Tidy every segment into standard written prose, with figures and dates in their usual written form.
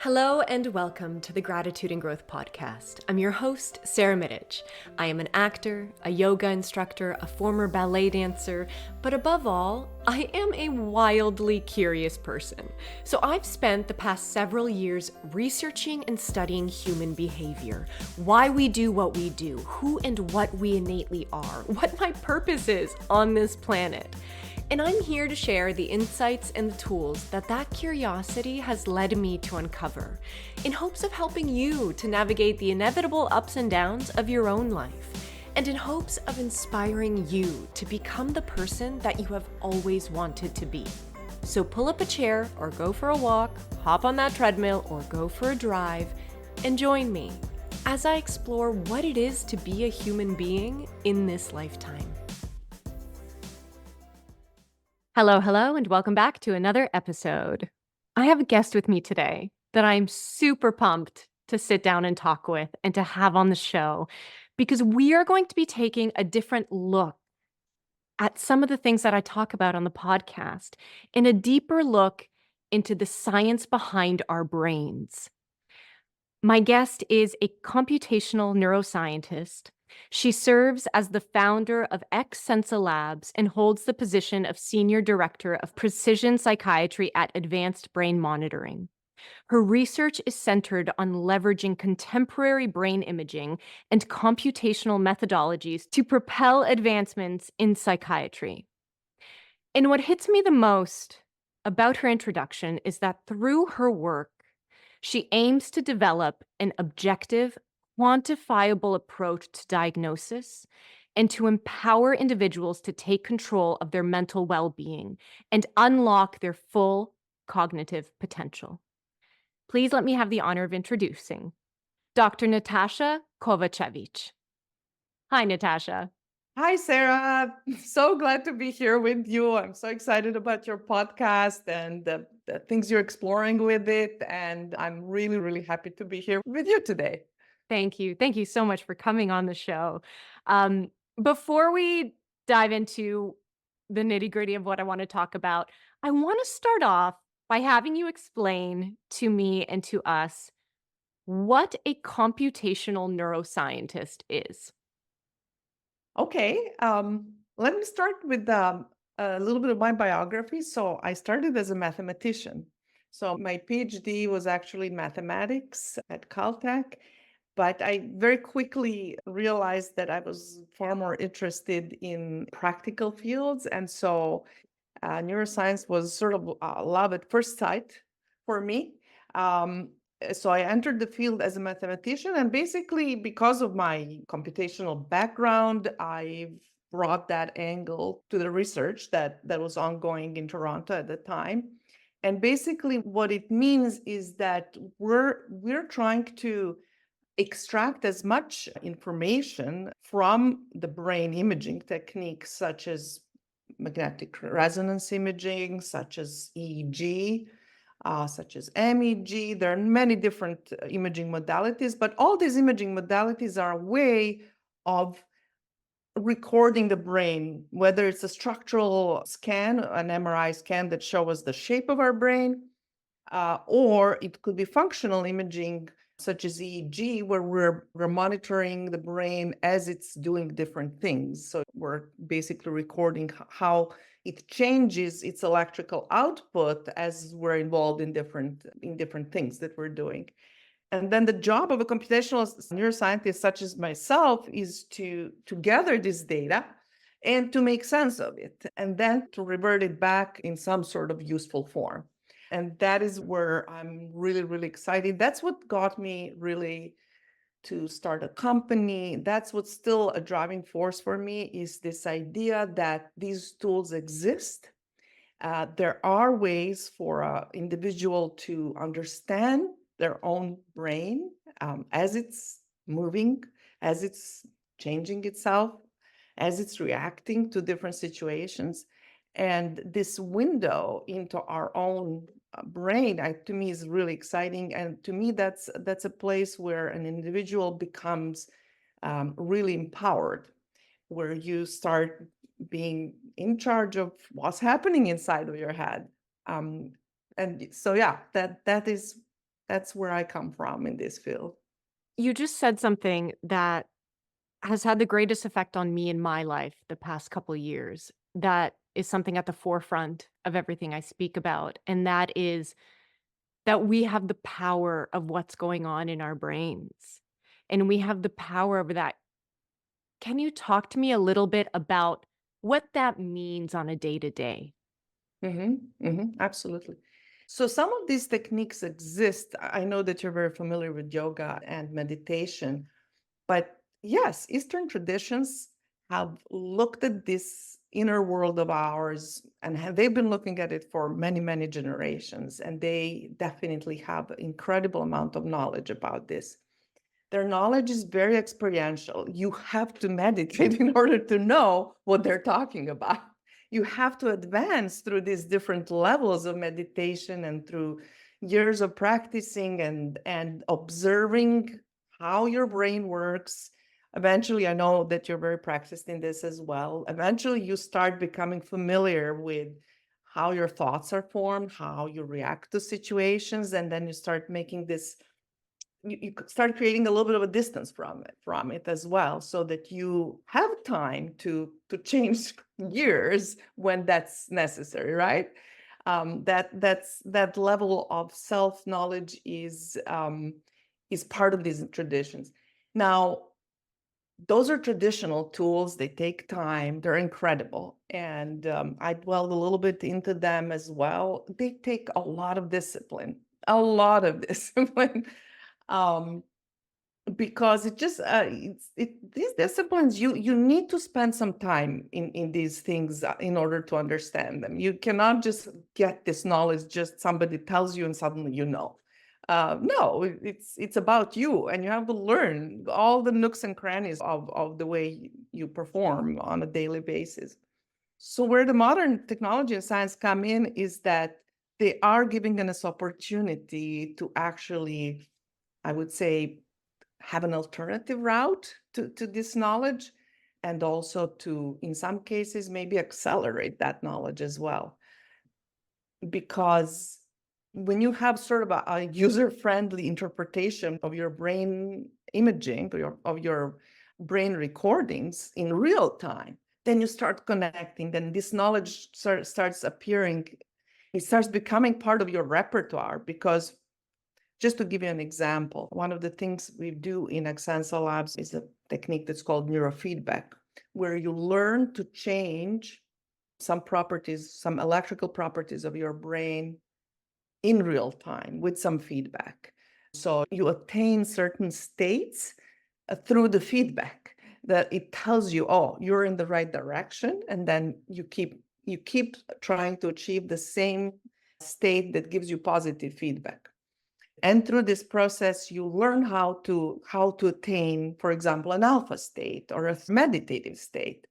Hello and welcome to the Gratitude and Growth Podcast. I'm your host, Sarah Mitic. I am an actor, a yoga instructor, a former ballet dancer, but above all, I am a wildly curious person. So I've spent the past several years researching and studying human behavior, why we do what we do, who and what we innately are, what my purpose is on this planet. And I'm here to share the insights and the tools that curiosity has led me to uncover, in hopes of helping you to navigate the inevitable ups and downs of your own life, and in hopes of inspiring you to become the person that you have always wanted to be. So pull up a chair or go for a walk, hop on that treadmill or go for a drive, and join me as I explore what it is to be a human being in this lifetime. Hello, and welcome back to another episode. I have a guest with me today that I'm super pumped to sit down and talk with and to have on the show, because we are going to be taking a different look at some of the things that I talk about on the podcast, and a deeper look into the science behind our brains. My guest is a computational neuroscientist. She serves as the founder of xSensa Labs and holds the position of Senior Director of Precision Psychiatry at Advanced Brain Monitoring. Her research is centered on leveraging contemporary brain imaging and computational methodologies to propel advancements in psychiatry. And what hits me the most about her introduction is that through her work, she aims to develop an objective, quantifiable approach to diagnosis and to empower individuals to take control of their mental well-being and unlock their full cognitive potential. Please let me have the honor of introducing Dr. Natasha Kovacevic. Hi, Natasha. Hi, Sarah. So glad to be here with you. I'm so excited about your podcast and the things you're exploring with it. And I'm really, really happy to be here with you today. Thank you. Thank you so much for coming on the show. Before we dive into the nitty-gritty of what I want to talk about, I want to start off by having you explain to me and to us what a computational neuroscientist is. Okay. Let me start with a little bit of my biography. So I started as a mathematician. So my PhD was actually in mathematics at Caltech. But I very quickly realized that I was far more interested in practical fields. And so neuroscience was sort of love at first sight for me. So I entered the field as a mathematician, and basically because of my computational background, I brought that angle to the research that was ongoing in Toronto at the time. And basically what it means is that we're trying to extract as much information from the brain imaging techniques such as magnetic resonance imaging, such as EEG, such as MEG. There are many different imaging modalities, but all these imaging modalities are a way of recording the brain, whether it's a structural scan, an MRI scan that shows the shape of our brain, or it could be functional imaging such as EEG, where we're monitoring the brain as it's doing different things. So we're basically recording how it changes its electrical output as we're involved in different things that we're doing. And then the job of a computational neuroscientist such as myself is to gather this data and to make sense of it, and then to revert it back in some sort of useful form. And that is where I'm really, really excited. That's what got me really to start a company. That's what's still a driving force for me, is this idea that these tools exist. There are ways for an individual to understand their own brain as it's moving, as it's changing itself, as it's reacting to different situations. And this window into our own brain, to me, is really exciting. And to me, that's a place where an individual becomes really empowered, where you start being in charge of what's happening inside of your head. And so, yeah, that is That's where I come from in this field. You just said something that has had the greatest effect on me in my life the past couple years. That is something at the forefront of everything I speak about, and that is that we have the power of what's going on in our brains, and we have the power over that. Can you talk to me a little bit about what that means on a day-to-day? Absolutely. So some of these techniques exist. I know that you're very familiar with yoga and meditation, but yes, Eastern traditions have looked at this inner world of ours and they've been looking at it for many, many generations. And they definitely have incredible amount of knowledge about this. Their knowledge is very experiential. You have to meditate in order to know what they're talking about. You have to advance through these different levels of meditation and through years of practicing and observing how your brain works. Eventually, I know that you're very practiced in this as well. Eventually, you start becoming familiar with how your thoughts are formed, how you react to situations, and then you start making this you start creating a little bit of a distance from it as well, so that you have time to change gears when that's necessary, right? That level of self knowledge is part of these traditions. Now, those are traditional tools. They take time. They're incredible, and I dwelled a little bit into them as well. They take a lot of discipline, a lot of discipline. um, because it just these disciplines, you need to spend some time in these things in order to understand them. You cannot just get this knowledge, just somebody tells you and suddenly you know. No, it's about you, and you have to learn all the nooks and crannies of the way you perform on a daily basis. So where the modern technology and science come in is that they are giving us opportunity to actually, I would say, have an alternative route to this knowledge, and also to, in some cases, maybe accelerate that knowledge as well. Because when you have sort of a user-friendly interpretation of your brain imaging, of your brain recordings in real time, then you start connecting, then this knowledge starts appearing, it starts becoming part of your repertoire. Because just to give you an example, one of the things we do in xSensa labs is a technique that's called neurofeedback, where you learn to change some properties, some electrical properties of your brain in real time with some feedback. So you attain certain states through the feedback that it tells you, oh, you're in the right direction, and then you keep trying to achieve the same state that gives you positive feedback. And through this process, you learn how to attain, for example, an alpha state or a meditative state.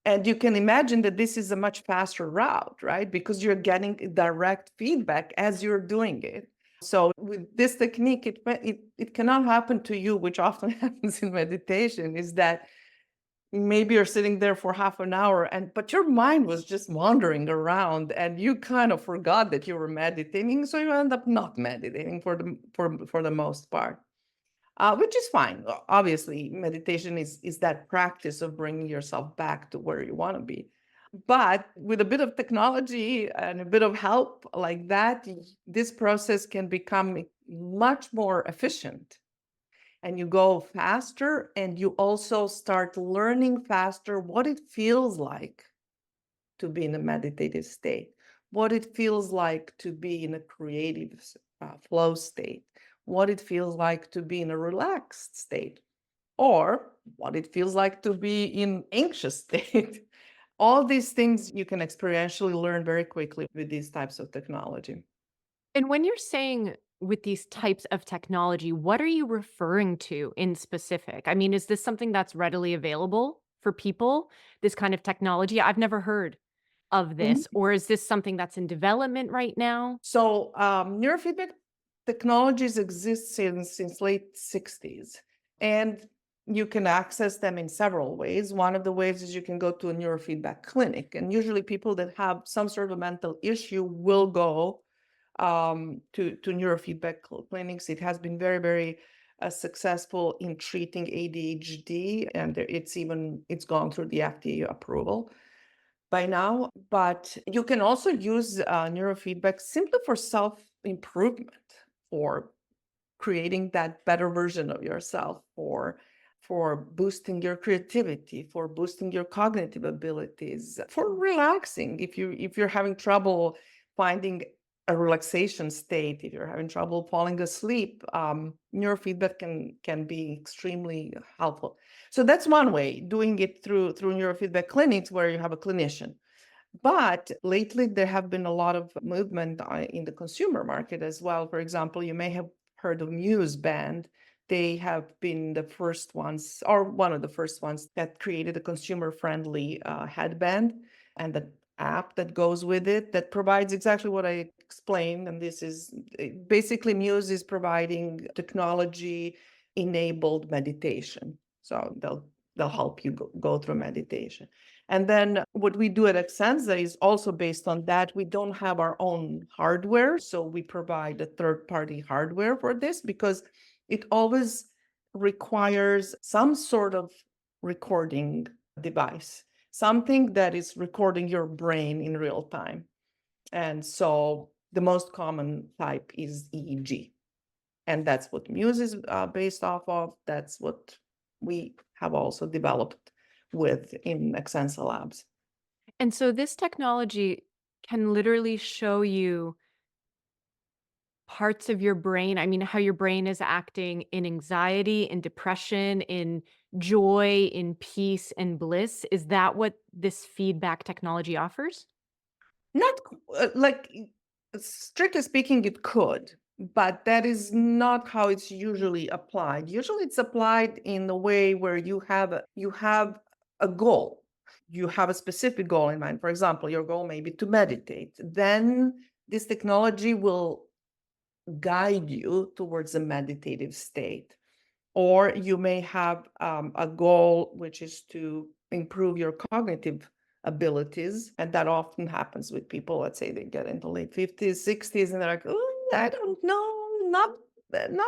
And you can imagine that this is a much faster route, right? Because you're getting direct feedback as you're doing it. So with this technique, it cannot happen to you, which often happens in meditation, is that maybe you're sitting there for half an hour but your mind was just wandering around and you kind of forgot that you were meditating, so you end up not meditating for the most part, which is fine. Obviously, meditation is that practice of bringing yourself back to where you want to be. But with a bit of technology and a bit of help like that, this process can become much more efficient, and you go faster, and you also start learning faster what it feels like to be in a meditative state, what it feels like to be in a creative flow state, what it feels like to be in a relaxed state, or what it feels like to be in anxious state. All these things you can experientially learn very quickly with these types of technology. And when you're saying with these types of technology, what are you referring to in specific? I mean, is this something that's readily available for people, this kind of technology? I've never heard of this, or is this something that's in development right now? So neurofeedback technologies exist since late 60s, and you can access them in several ways. One of the ways is you can go to a neurofeedback clinic, and usually people that have some sort of mental issue will go to neurofeedback clinics. It has been very, very successful in treating ADHD, and it's gone through the FDA approval by now. But you can also use neurofeedback simply for self-improvement, for creating that better version of yourself, for boosting your creativity, for boosting your cognitive abilities, for relaxing. If you're having trouble finding a relaxation state, if you're having trouble falling asleep, neurofeedback can be extremely helpful. So that's one way, doing it through neurofeedback clinics where you have a clinician. But lately, there have been a lot of movement in the consumer market as well. For example, you may have heard of Muse Band. They have been the first ones, or one of the first ones, that created a consumer-friendly headband and the app that goes with it that provides exactly what I explained. And this is basically Muse is providing technology-enabled meditation. So they'll help you go through meditation. And then what we do at xSensa is also based on that. We don't have our own hardware, so we provide a third-party hardware for this because it always requires some sort of recording device, something that is recording your brain in real time. And so the most common type is EEG. And that's what Muse is based off of. That's what we have also developed in xSensa Labs. And so this technology can literally show you parts of your brain. I mean, how your brain is acting in anxiety, in depression, in joy, in peace and bliss. Is that what this feedback technology offers? Not like strictly speaking, it could, but that is not how it's usually applied. Usually, it's applied in the way where you have a goal. You have a specific goal in mind. For example, your goal may be to meditate. Then this technology will guide you towards a meditative state. Or you may have a goal which is to improve your cognitive abilities. And that often happens with people. Let's say they get into late 50s, 60s, and they're like, oh, I don't know, not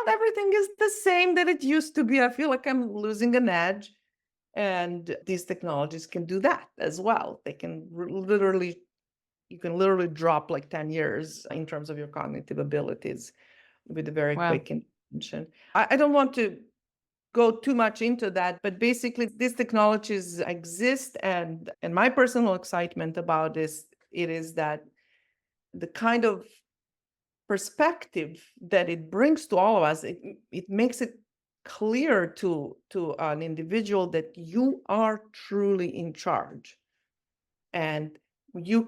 everything is the same that it used to be. I feel like I'm losing an edge. And these technologies can do that as well. They can you can literally drop like 10 years in terms of your cognitive abilities with a very Wow. quick intervention. I don't want to go too much into that, but basically these technologies exist, and my personal excitement about this, it is that the kind of perspective that it brings to all of us, it makes it clear to an individual that you are truly in charge. And when you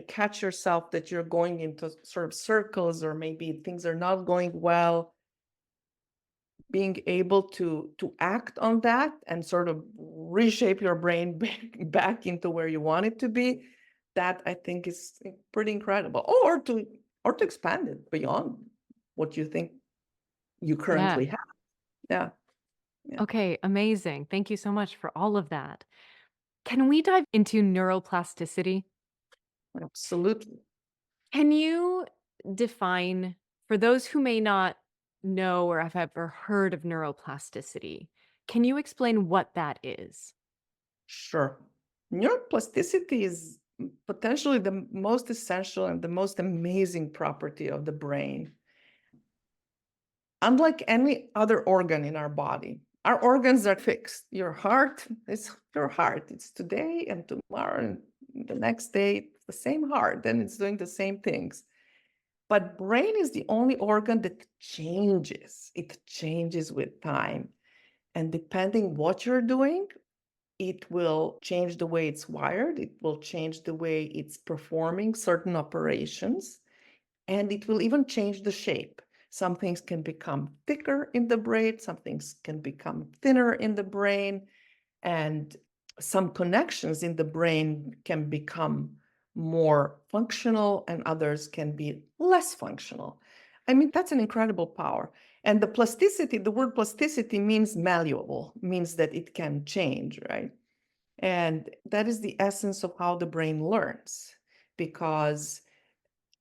catch yourself that you're going into sort of circles, or maybe things are not going well, being able to act on that and sort of reshape your brain back into where you want it to be, that I think is pretty incredible. Or to expand it beyond what you think you Yeah. currently have. Yeah, yeah, Okay, amazing. Thank you so much for all of that. Can we dive into neuroplasticity? absolutely. Can you define, for those who may not know or have ever heard of neuroplasticity, can you explain what that is? Sure. Neuroplasticity is potentially the most essential and the most amazing property of the brain. Unlike any other organ in our body, our organs are fixed. Your heart is your heart. It's today and tomorrow and the next day, it's the same heart, and it's doing the same things. But brain is the only organ that changes. It changes with time. And depending what you're doing, it will change the way it's wired. It will change the way it's performing certain operations, and it will even change the shape. Some things can become thicker in the brain, some things can become thinner in the brain, and some connections in the brain can become more functional and others can be less functional. I mean, that's an incredible power. And the word plasticity means malleable, means that it can change, right? And that is the essence of how the brain learns, because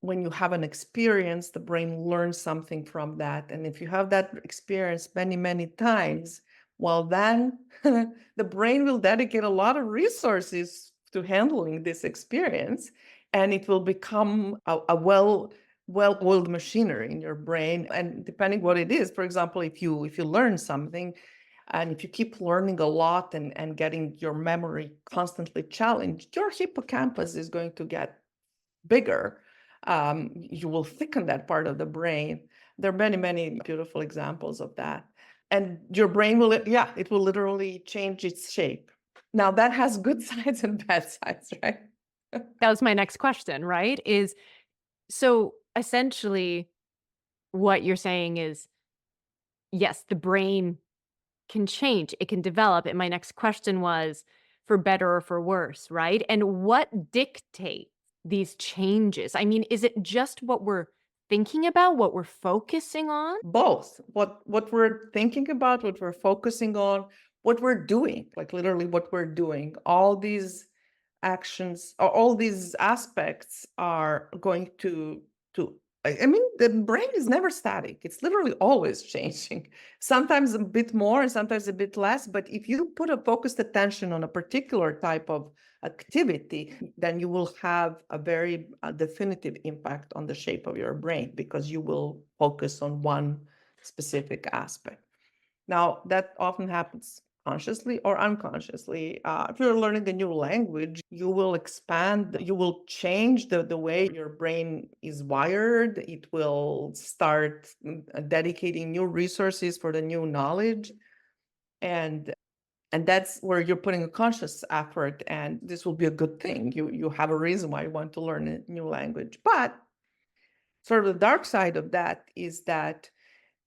when you have an experience, the brain learns something from that. And if you have that experience many, many times, well, then the brain will dedicate a lot of resources to handling this experience, and it will become a well-oiled machinery in your brain. And depending what it is, for example, if you learn something, and if you keep learning a lot and getting your memory constantly challenged, your hippocampus is going to get bigger. You will thicken that part of the brain. There are many, many beautiful examples of that. And your brain will, yeah, it will literally change its shape. Now, that has good sides and bad sides, right? That was my next question, right? Is so essentially what you're saying is, yes, the brain can change, it can develop. And my next question was for better or for worse, right? And what dictates these changes? I mean, is it just what we're thinking about, what we're focusing on? Both what we're thinking about, what we're focusing on, what we're doing, like literally what we're doing. All these actions or all these aspects are going to I mean, the brain is never static. It's literally always changing. Sometimes a bit more and sometimes a bit less. But if you put a focused attention on a particular type of activity, then you will have a very definitive impact on the shape of your brain because you will focus on one specific aspect. Now, that often happens consciously or unconsciously. If you're learning a new language, you will expand, you will change the way your brain is wired. It will start dedicating new resources for the new knowledge. And that's where you're putting a conscious effort, and this will be a good thing. You have a reason why you want to learn a new language. But sort of the dark side of that is that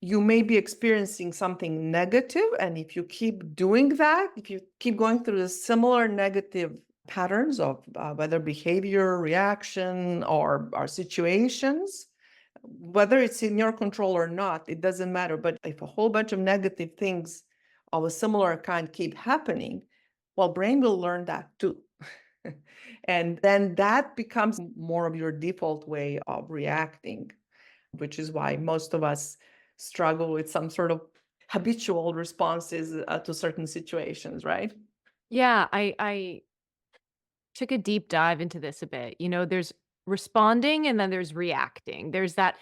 you may be experiencing something negative. And if you keep doing that, if you keep going through the similar negative patterns of whether behavior, reaction, or situations, whether it's in your control or not, it doesn't matter. But if a whole bunch of negative things of a similar kind keep happening, well, brain will learn that too. And then that becomes more of your default way of reacting, which is why most of us struggle with some sort of habitual responses to certain situations, right? Yeah, I took a deep dive into this a bit. You know, there's responding and then there's reacting. There's that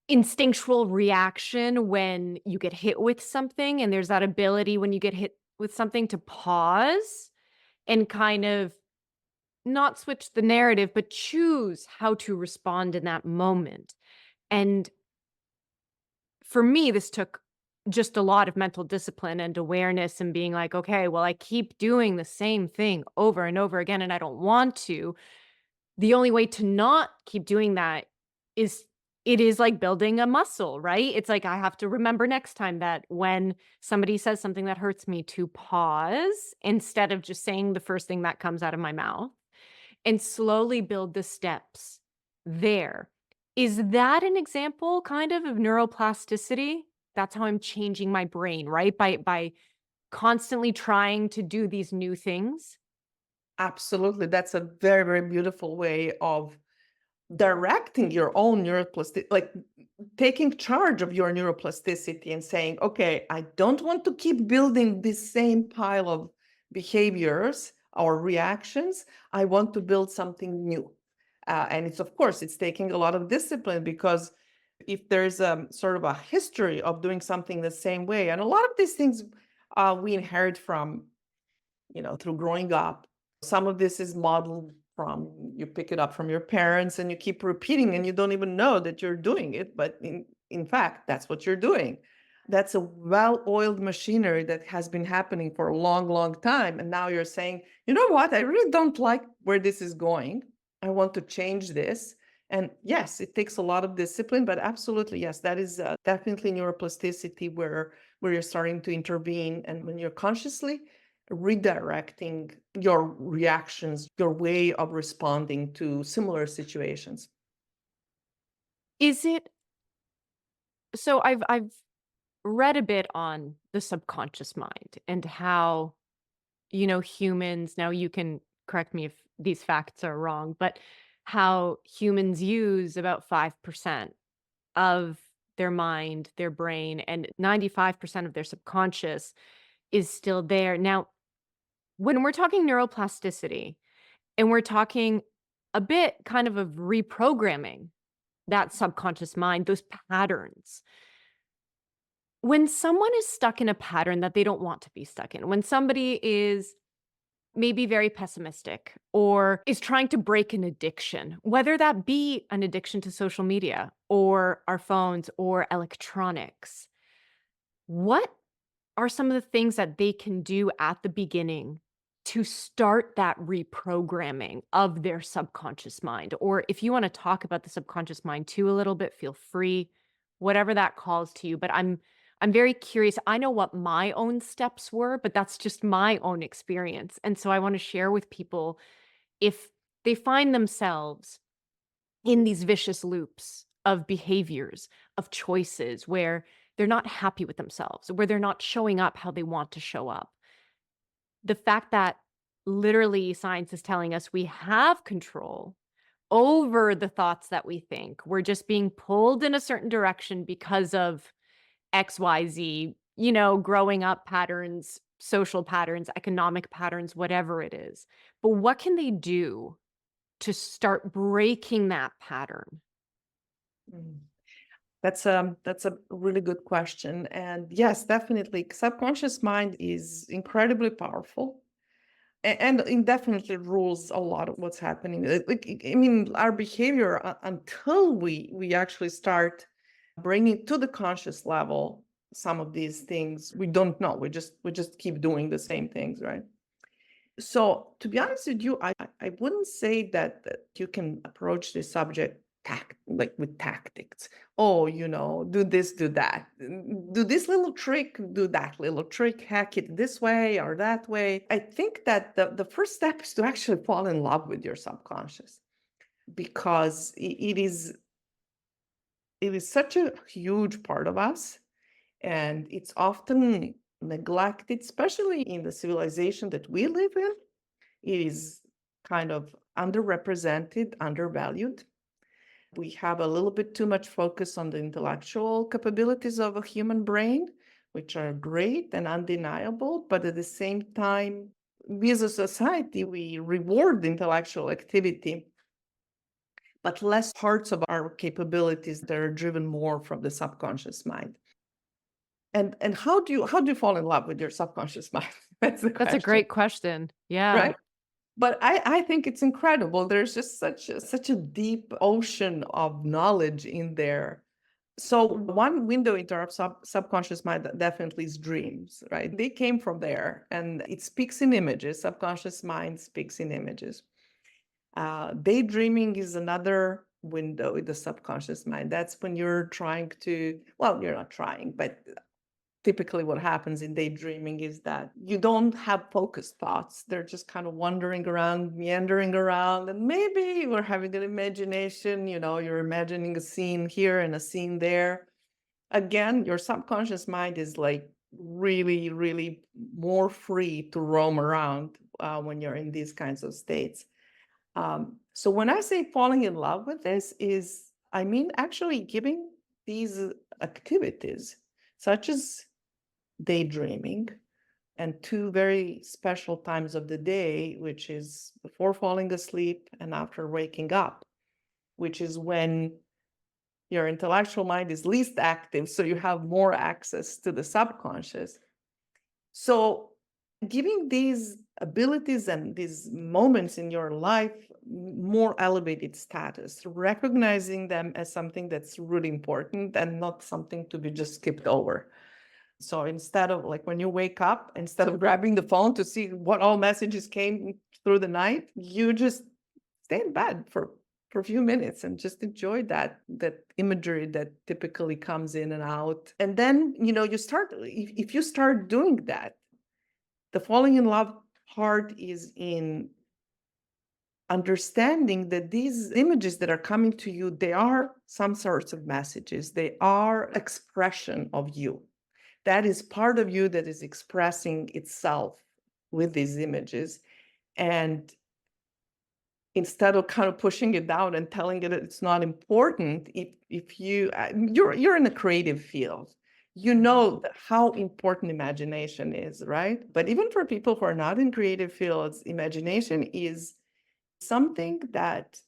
instinctual reaction when you get hit with something, and there's that ability when you get hit with something to pause and kind of not switch the narrative, but choose how to respond in that moment. And for me, this took just a lot of mental discipline and awareness and being like, okay, well, I keep doing the same thing over and over again, and I don't want to. The only way to not keep doing that is it is like building a muscle, right? It's like I have to remember next time that when somebody says something that hurts me to pause instead of just saying the first thing that comes out of my mouth and slowly build the steps there. Is that an example kind of neuroplasticity? That's how I'm changing my brain, right? By constantly trying to do these new things? Absolutely. That's a very, very beautiful way of directing your own neuroplasticity, like taking charge of your neuroplasticity and saying, okay, I don't want to keep building this same pile of behaviors or reactions. I want to build something new. And it's, of course, it's taking a lot of discipline because if there's a sort of a history of doing something the same way, and a lot of these things we inherit from, through growing up. Some of this is modeled from, you pick it up from your parents and you keep repeating and you don't even know that you're doing it. But in fact, that's what you're doing. That's a well-oiled machinery that has been happening for a long, long time. And now you're saying, you know what? I really don't like where this is going. I want to change this. And yes, it takes a lot of discipline, but absolutely, yes, that is definitely neuroplasticity where you're starting to intervene. And when you're consciously redirecting your reactions, your way of responding to similar situations. Is it so I've read a bit on the subconscious mind and how, humans now you can correct me if these facts are wrong, but how humans use about 5% of their mind, their brain, and 95% of their subconscious is still there. Now, when we're talking neuroplasticity and we're talking a bit kind of reprogramming that subconscious mind, those patterns, when someone is stuck in a pattern that they don't want to be stuck in, when somebody is maybe very pessimistic or is trying to break an addiction, whether that be an addiction to social media or our phones or electronics, what are some of the things that they can do at the beginning to start that reprogramming of their subconscious mind? Or if you want to talk about the subconscious mind too a little bit, feel free, whatever that calls to you. But I'm very curious. I know what my own steps were, but that's just my own experience. And so I want to share with people if they find themselves in these vicious loops of behaviors, of choices where they're not happy with themselves, where they're not showing up how they want to show up. The fact that literally science is telling us we have control over the thoughts that we think. We're just being pulled in a certain direction because of XYZ, growing up patterns, social patterns, economic patterns, whatever it is. But what can they do to start breaking that pattern? Mm. That's a really good question. And yes, definitely, subconscious mind is incredibly powerful and it definitely rules a lot of what's happening. I mean, our behavior until we actually start bringing to the conscious level some of these things, we don't know. We just keep doing the same things, right? So, to be honest with you, I wouldn't say that you can approach this subject like with tactics. Oh, do this, do that, do this little trick, do that little trick, hack it this way or that way. I think that the first step is to actually fall in love with your subconscious because it is such a huge part of us and it's often neglected, especially in the civilization that we live in. It is kind of underrepresented, undervalued. We have a little bit too much focus on the intellectual capabilities of a human brain, which are great and undeniable, but at the same time, we as a society, we reward intellectual activity, but less parts of our capabilities that are driven more from the subconscious mind. And how do you fall in love with your subconscious mind? That's the That's a question, great question. Yeah. right? But I think it's incredible. There's just such a deep ocean of knowledge in there. So one window into our subconscious mind definitely is dreams, right? They came from there, and it speaks in images. Subconscious mind speaks in images. Daydreaming is another window in the subconscious mind. That's when you're trying to, well, you're not trying, but typically what happens in daydreaming is that you don't have focused thoughts. They're just kind of wandering around, meandering around, and maybe you're having an imagination, you're imagining a scene here and a scene there. Again, your subconscious mind is like really, really more free to roam around when you're in these kinds of states. So when I say falling in love with this I mean actually giving these activities, such as daydreaming, and two very special times of the day, which is before falling asleep and after waking up, which is when your intellectual mind is least active, so you have more access to the subconscious. So, giving these abilities and these moments in your life more elevated status, recognizing them as something that's really important and not something to be just skipped over. So instead of like when you wake up, instead of grabbing the phone to see what all messages came through the night, you just stay in bed for a few minutes and just enjoy that imagery that typically comes in and out. And then, you start if you start doing that, the falling in love part is in understanding that these images that are coming to you, they are some sorts of messages. They are expression of you. That is part of you that is expressing itself with these images. And instead of kind of pushing it down and telling it it's not important, if you're in a creative field, you know how important imagination is, right? But even for people who are not in creative fields, imagination is something that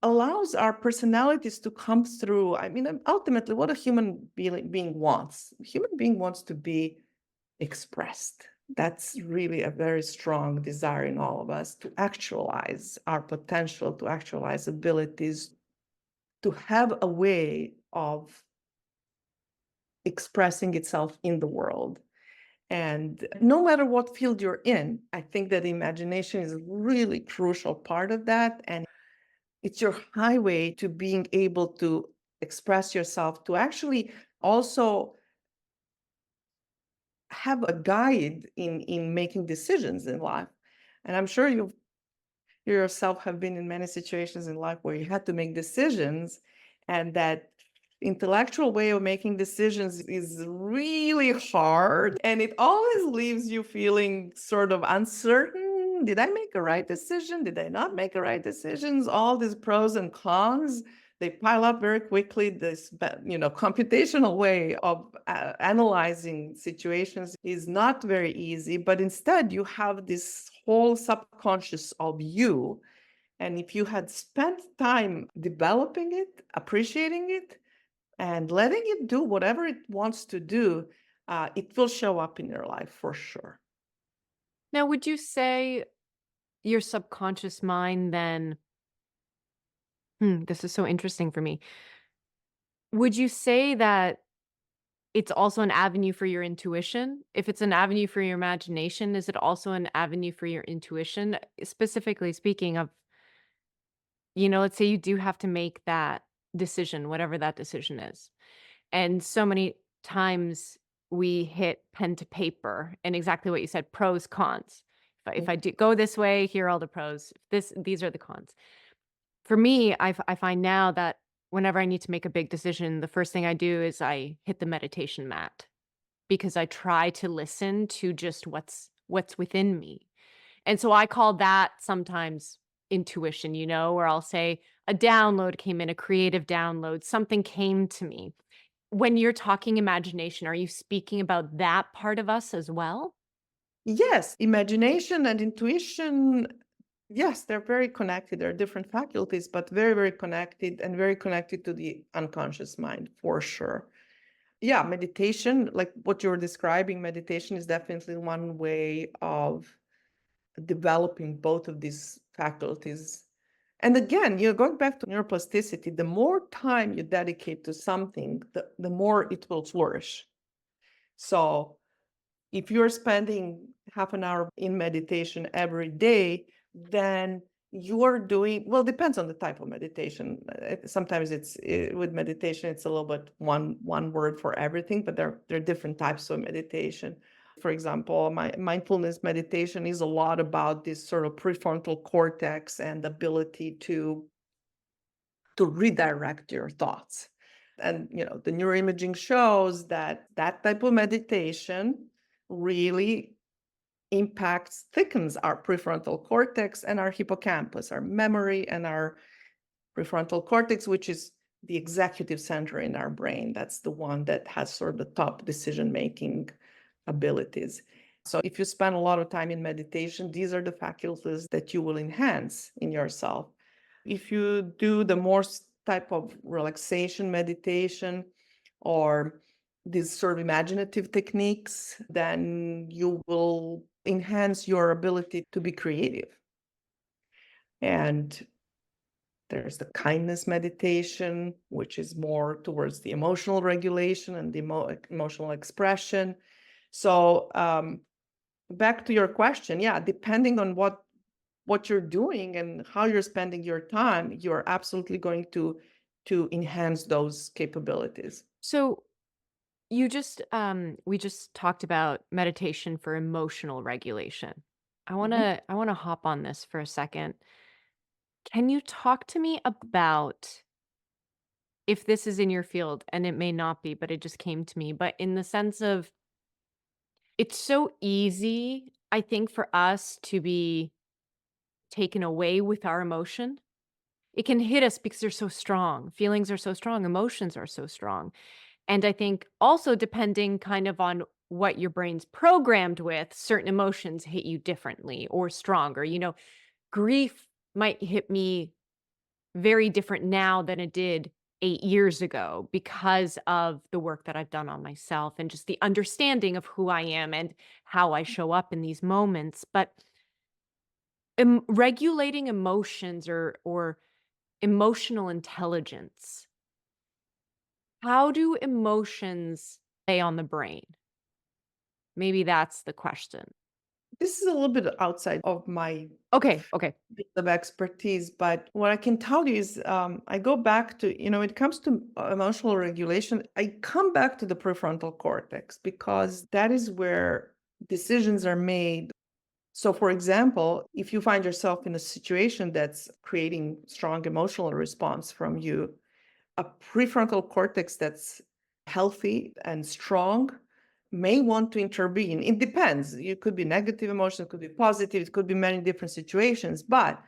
allows our personalities to come through. I mean, ultimately, what a being wants. A human being wants to be expressed. That's really a very strong desire in all of us to actualize our potential, to actualize abilities, to have a way of expressing itself in the world. And no matter what field you're in, I think that imagination is a really crucial part of that. And it's your highway to being able to express yourself, to actually also have a guide in making decisions in life. And I'm sure you yourself have been in many situations in life where you had to make decisions, and that intellectual way of making decisions is really hard, and it always leaves you feeling sort of uncertain. Did I make a right decision? Did I not make a right decisions? All these pros and cons, they pile up very quickly. This, computational way of analyzing situations is not very easy, but instead you have this whole subconscious of you. And if you had spent time developing it, appreciating it, and letting it do whatever it wants to do, it will show up in your life for sure. Now, would you say your subconscious mind then this is so interesting for me. Would you say that it's also an avenue for your intuition? If it's an avenue for your imagination, is it also an avenue for your intuition? Specifically speaking of, let's say you do have to make that decision, whatever that decision is. And so many times we hit pen to paper and exactly what you said, pros, cons. If I do go this way, here are all the pros. These are the cons. For me, I find now that whenever I need to make a big decision, the first thing I do is I hit the meditation mat because I try to listen to just what's within me. And so I call that sometimes intuition, where I'll say a download came in, a creative download, something came to me. When you're talking imagination, are you speaking about that part of us as well? Yes, imagination and intuition, yes, they're very connected. They're different faculties, but very, very connected, and very connected to the unconscious mind for sure. Yeah, meditation, like what you're describing, meditation is definitely one way of developing both of these faculties. And again, you're going back to neuroplasticity. The more time you dedicate to something, the more it will flourish. So if you're spending half an hour in meditation every day, then you're doing, well, depends on the type of meditation. Sometimes with meditation, it's a little bit one word for everything, but there are different types of meditation. For example, my mindfulness meditation is a lot about this sort of prefrontal cortex and ability to redirect your thoughts. And the neuroimaging shows that that type of meditation really thickens our prefrontal cortex and our hippocampus, our memory, and our prefrontal cortex, which is the executive center in our brain. That's the one that has sort of the top decision-making abilities. So if you spend a lot of time in meditation, these are the faculties that you will enhance in yourself. If you do the more type of relaxation meditation or these sort of imaginative techniques, then you will enhance your ability to be creative. And there's the kindness meditation, which is more towards the emotional regulation and the emotional expression. So back to your question, yeah, depending on what you're doing and how you're spending your time, you're absolutely going to enhance those capabilities. So we just talked about meditation for emotional regulation. Mhm. I wanna hop on this for a second. Can you talk to me about if this is in your field, and it may not be, but it just came to me, but in the sense of it's so easy, I think, for us to be taken away with our emotion. It can hit us because they're so strong. Feelings are so strong, emotions are so strong. And I think also depending kind of on what your brain's programmed with, certain emotions hit you differently or stronger. Grief might hit me very different now than it did 8 years ago because of the work that I've done on myself and just the understanding of who I am and how I show up in these moments. But regulating emotions or emotional intelligence, how do emotions play on the brain? Maybe that's the question. This is a little bit outside of my Okay, okay. field of expertise, but what I can tell you is I go back to, when it comes to emotional regulation, I come back to the prefrontal cortex because that is where decisions are made. So, for example, if you find yourself in a situation that's creating strong emotional response from you, a prefrontal cortex that's healthy and strong may want to intervene. It depends. It could be negative emotion, it could be positive, it could be many different situations, but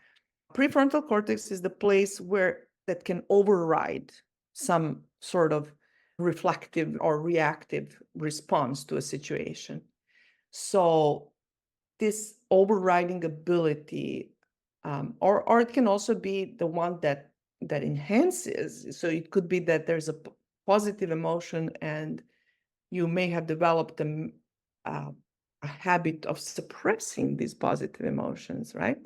prefrontal cortex is the place where that can override some sort of reflective or reactive response to a situation. So this overriding ability, or it can also be the one that enhances. So it could be that there's a positive emotion, and you may have developed uh, a habit of suppressing these positive emotions, right?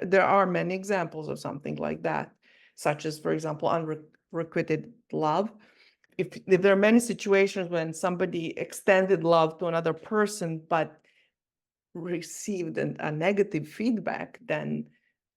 There are many examples of something like that, such as, for example, unrequited love. If there are many situations when somebody extended love to another person, but received a negative feedback, then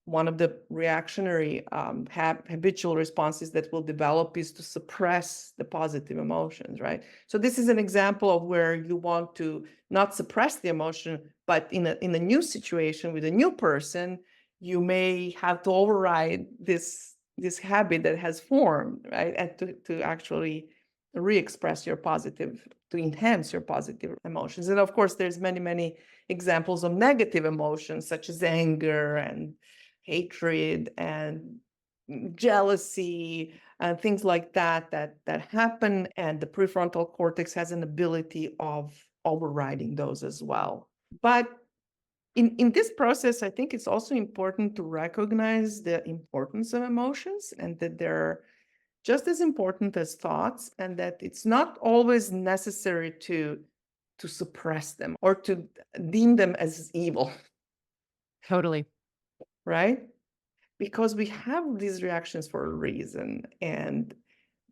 one of the reactionary habitual responses that will develop is to suppress the positive emotions, right? So this is an example of where you want to not suppress the emotion, but in a new situation with a new person, you may have to override this habit that has formed, right? And to actually re-express your positive, to enhance your positive emotions. And of course, there's many examples of negative emotions such as anger and hatred and jealousy and things like that happen, and the prefrontal cortex has an ability of overriding those as well. But in this process, I think it's also important to recognize the importance of emotions and that they're just as important as thoughts, and that it's not always necessary to suppress them or to deem them as evil, Totally. right? Because we have these reactions for a reason. And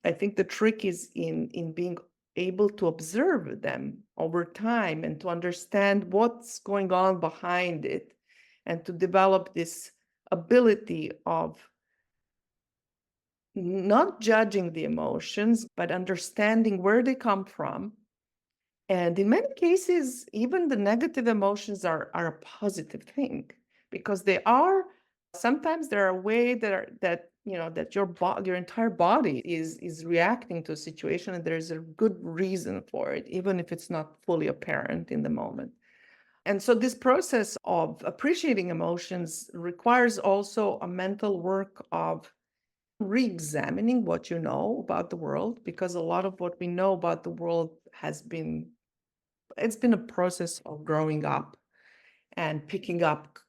I think the trick is in being able to observe them over time and to understand what's going on behind it, and to develop this ability of not judging the emotions, but understanding where they come from. And in many cases, even the negative emotions are a positive thing, because they are sometimes they're a way that your entire body is reacting to a situation, and there's a good reason for it, even if it's not fully apparent in the moment. And so this process of appreciating emotions requires also a mental work of re-examining what you know about the world, because a lot of what we know about the world it's been a process of growing up and picking up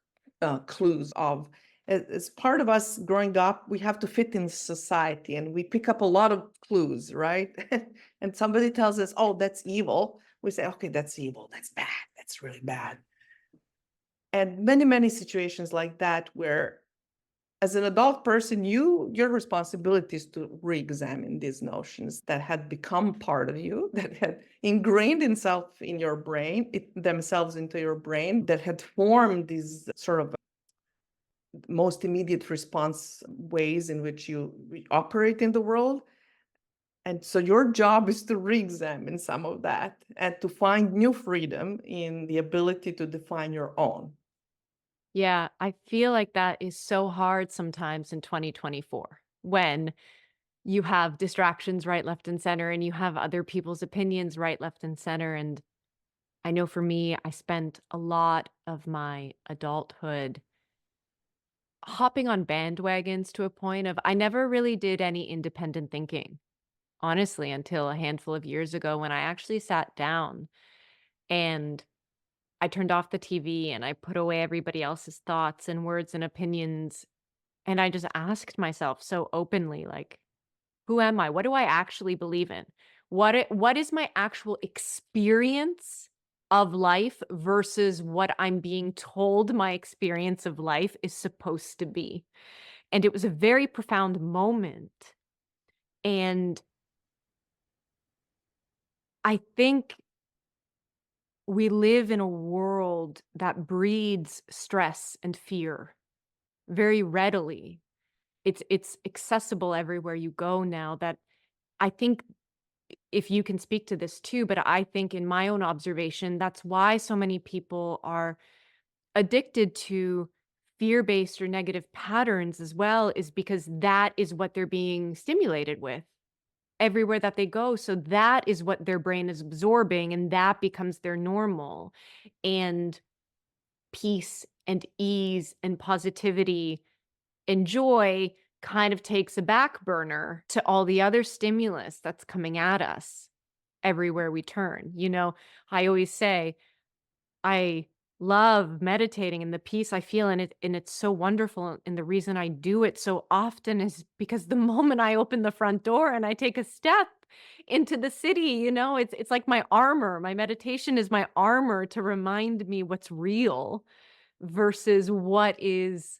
clues of, as part of us growing up, we have to fit in society, and we pick up a lot of clues, right? And somebody tells us, oh, that's evil. We say, okay, that's evil, that's bad, that's really bad. And many situations like that, where as an adult person, your responsibility is to re-examine these notions that had become part of you, that had ingrained itself in your brain, themselves into your brain, that had formed these sort of most immediate response ways in which you operate in the world. And so your job is to re-examine some of that and to find new freedom in the ability to define your own. Yeah, I feel like that is so hard sometimes in 2024 when you have distractions right, left, and center, and you have other people's opinions right, left, and center. And I know for me, I spent a lot of my adulthood hopping on bandwagons to a point of I never really did any independent thinking, honestly, until a handful of years ago when I actually sat down and I turned off the TV and I put away everybody else's thoughts and words and opinions. And I just asked myself so openly, like, who am I? What do I actually believe in? What is my actual experience of life versus what I'm being told my experience of life is supposed to be? And it was a very profound moment. And I think we live in a world that breeds stress and fear very readily. It's accessible everywhere you go now that I think if you can speak to this too, but I think in my own observation, that's why so many people are addicted to fear-based or negative patterns as well, is because that is what they're being stimulated with everywhere that they go. So that is what their brain is absorbing, and that becomes their normal. And peace and ease and positivity and joy kind of takes a back burner to all the other stimulus that's coming at us everywhere we turn. I always say I love meditating and the peace I feel in it, and it's so wonderful. And the reason I do it so often is because the moment I open the front door and I take a step into the city, it's like my armor. My meditation is my armor to remind me what's real versus what is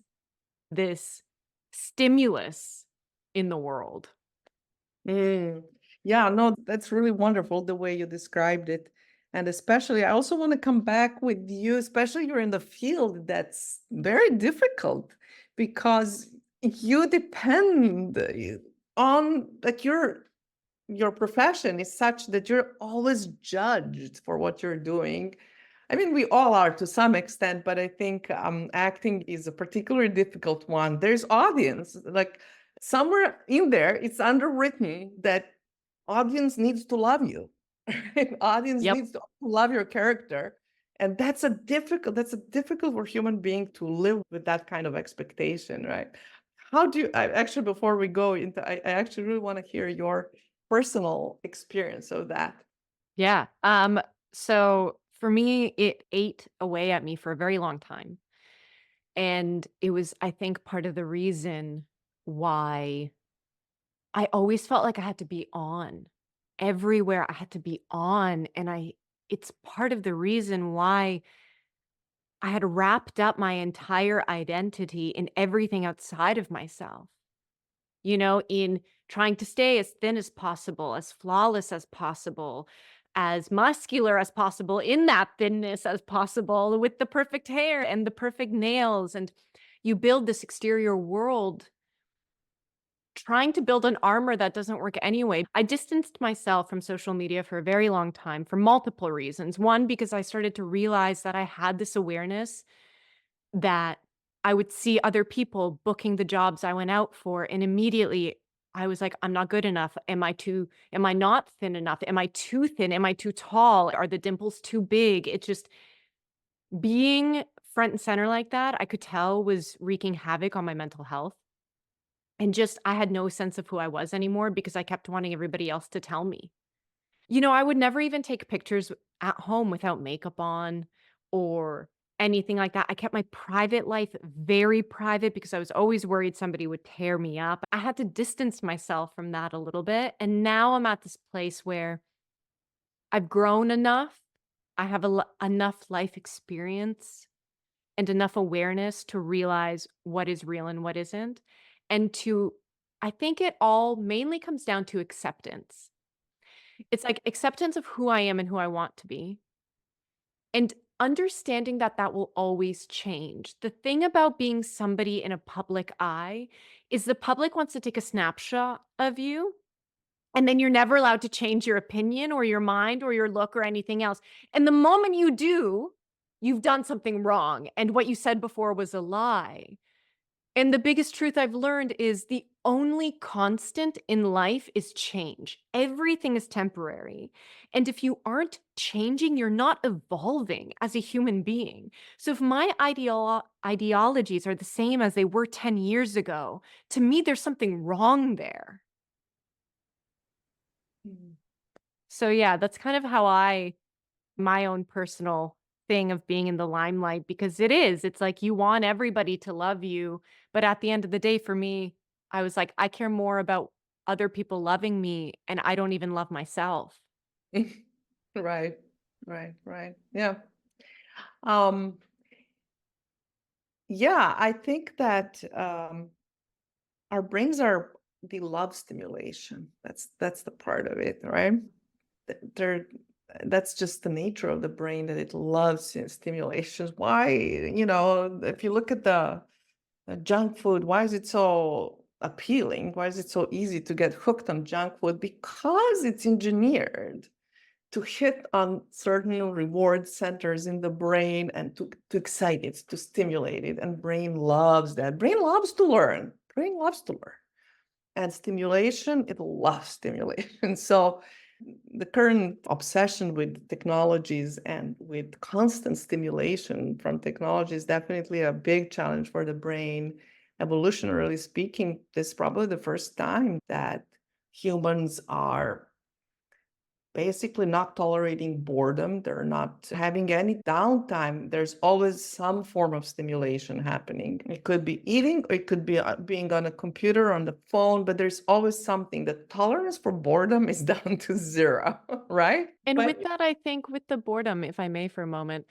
this stimulus in the world. Mm. Yeah, no, that's really wonderful the way you described it. And especially, I also want to come back with you, especially you're in the field that's very difficult because you depend on like your profession is such that you're always judged for what you're doing. I mean, we all are to some extent, but I think acting is a particularly difficult one. There's audience, like somewhere in there, it's underwritten that audience needs to love you. Audience Yep. needs to love your character. And that's a difficult for human being to live with that kind of expectation, right? How do you, actually, before we go into, I actually really want to hear your personal experience of that. Yeah. So for me, it ate away at me for a very long time. And it was, I think, part of the reason why I always felt like I had to be on. Everywhere I had to be on. And it's part of the reason why I had wrapped up my entire identity in everything outside of myself. In trying to stay as thin as possible, as flawless as possible, as muscular as possible, in that thinness as possible, with the perfect hair and the perfect nails. And you build this exterior world trying to build an armor that doesn't work anyway. I distanced myself from social media for a very long time for multiple reasons. One, because I started to realize that I had this awareness that I would see other people booking the jobs I went out for, and immediately I was like, "I'm not good enough. Am I not thin enough? Am I too thin? Am I too tall? Are the dimples too big?" It just being front and center like that, I could tell was wreaking havoc on my mental health. And just I had no sense of who I was anymore because I kept wanting everybody else to tell me. I would never even take pictures at home without makeup on or anything like that. I kept my private life very private because I was always worried somebody would tear me up. I had to distance myself from that a little bit. And now I'm at this place where I've grown enough. I have enough life experience and enough awareness to realize what is real and what isn't. And I think it all mainly comes down to acceptance. It's like acceptance of who I am and who I want to be, and understanding that that will always change. The thing about being somebody in a public eye is the public wants to take a snapshot of you, and then you're never allowed to change your opinion or your mind or your look or anything else. And the moment you do, you've done something wrong, and what you said before was a lie. And the biggest truth I've learned is the only constant in life is change. Everything is temporary. And if you aren't changing, you're not evolving as a human being. So if my ideologies are the same as they were 10 years ago, to me, there's something wrong there. Mm. So yeah, that's kind of how my own personal thing of being in the limelight, because it's like you want everybody to love you, but at the end of the day for me, I was like, I care more about other people loving me, and I don't even love myself. Right, right. Yeah. Um, yeah, I think that our brains are the love stimulation. That's the part of it, right? They're that's just the nature of the brain that it loves stimulations. Why, if you look at the junk food, why is it so appealing? Why is it so easy to get hooked on junk food? Because it's engineered to hit on certain reward centers in the brain and to excite it, to stimulate it. And brain loves that. Brain loves to learn. Brain loves to learn. And stimulation, it loves stimulation. So the current obsession with technologies and with constant stimulation from technology is definitely a big challenge for the brain. Evolutionarily speaking, this is probably the first time that humans are basically not tolerating boredom. They're not having any downtime. There's always some form of stimulation happening. It could be eating, or it could be being on a computer, on the phone, but there's always something. The tolerance for boredom is down to zero, right? And But with that, I think with the boredom, if I may for a moment,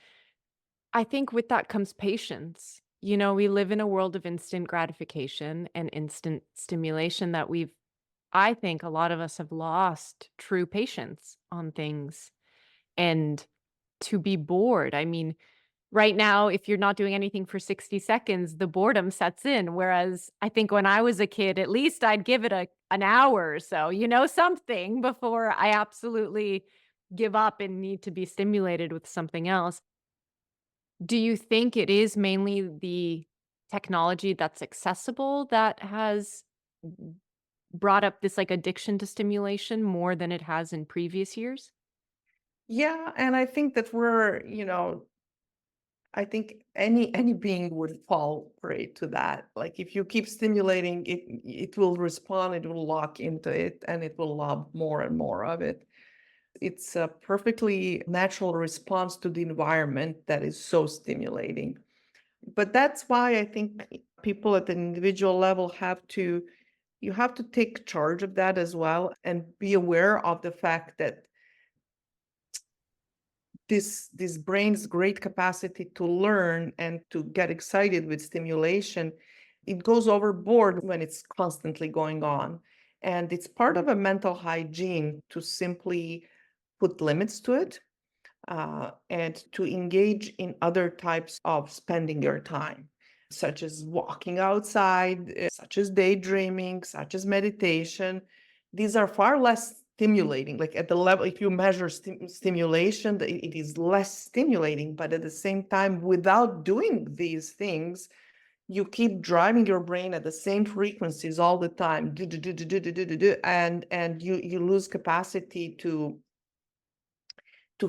I think with that comes patience. You know, we live in a world of instant gratification and instant stimulation that I think a lot of us have lost true patience on things. And to be bored, I mean, right now, if you're not doing anything for 60 seconds, the boredom sets in. Whereas I think when I was a kid, at least I'd give it an hour or so, something before I absolutely give up and need to be stimulated with something else. Do you think it is mainly the technology that's accessible that has brought up this like addiction to stimulation more than it has in previous years? yeah, and I think that I think any being would fall prey to that. Like if you keep stimulating it, it will respond, it will lock into it, and it will love more and more of it. It's a perfectly natural response to the environment that is so stimulating. But that's why I think people at the individual level you have to take charge of that as well and be aware of the fact that this brain's great capacity to learn and to get excited with stimulation, it goes overboard when it's constantly going on. And it's part of a mental hygiene to simply put limits to it, and to engage in other types of spending your time, such as walking outside, such as daydreaming, such as meditation. These are far less stimulating. Like at the level, if you measure stimulation, it is less stimulating, but at the same time, without doing these things, you keep driving your brain at the same frequencies all the time, and you lose capacity to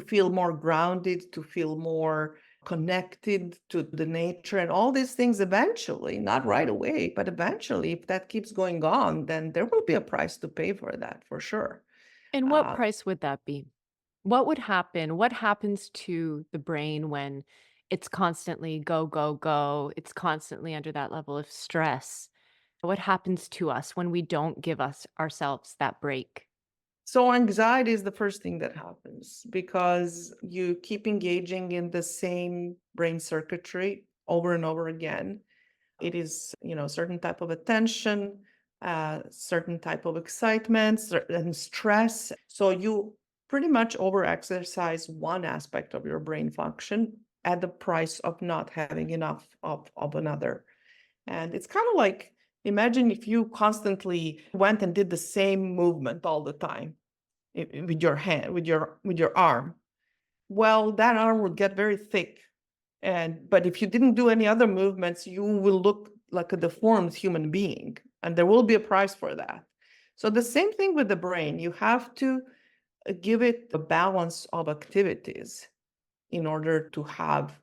feel more grounded, to feel more connected to the nature and all these things eventually, not right away, but eventually, if that keeps going on, then there will be a price to pay for that for sure. And what Uh, price would that be? What would happen? What happens to the brain when it's constantly go, go, go? It's constantly under that level of stress. What happens to us when we don't give us ourselves that break? so anxiety is the first thing that happens because you keep engaging in the same brain circuitry over and over again. It is, certain type of attention, certain type of excitement, certain stress. So you pretty much over-exercise one aspect of your brain function at the price of not having enough of another. And it's kind of like, imagine if you constantly went and did the same movement all the time with your hand, with your arm. Well, that arm would get very thick, but if you didn't do any other movements, you will look like a deformed human being. and there will be a price for that. So the same thing with the brain. You have to give it a balance of activities in order to have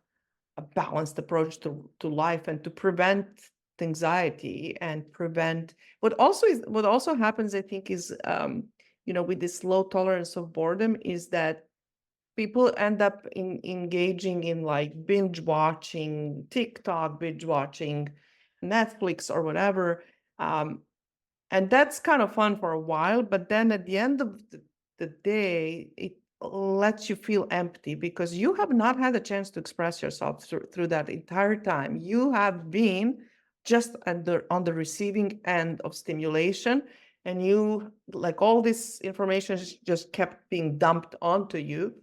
a balanced approach to life and to prevent anxiety and prevent what also happens, I think, is with this low tolerance of boredom, is that people end up engaging in like binge watching TikTok, binge watching Netflix or whatever. And that's kind of fun for a while, but then at the end of the day, it lets you feel empty because you have not had a chance to express yourself through that entire time. You have been just on the receiving end of stimulation, and you, like, all this information just kept being dumped onto you,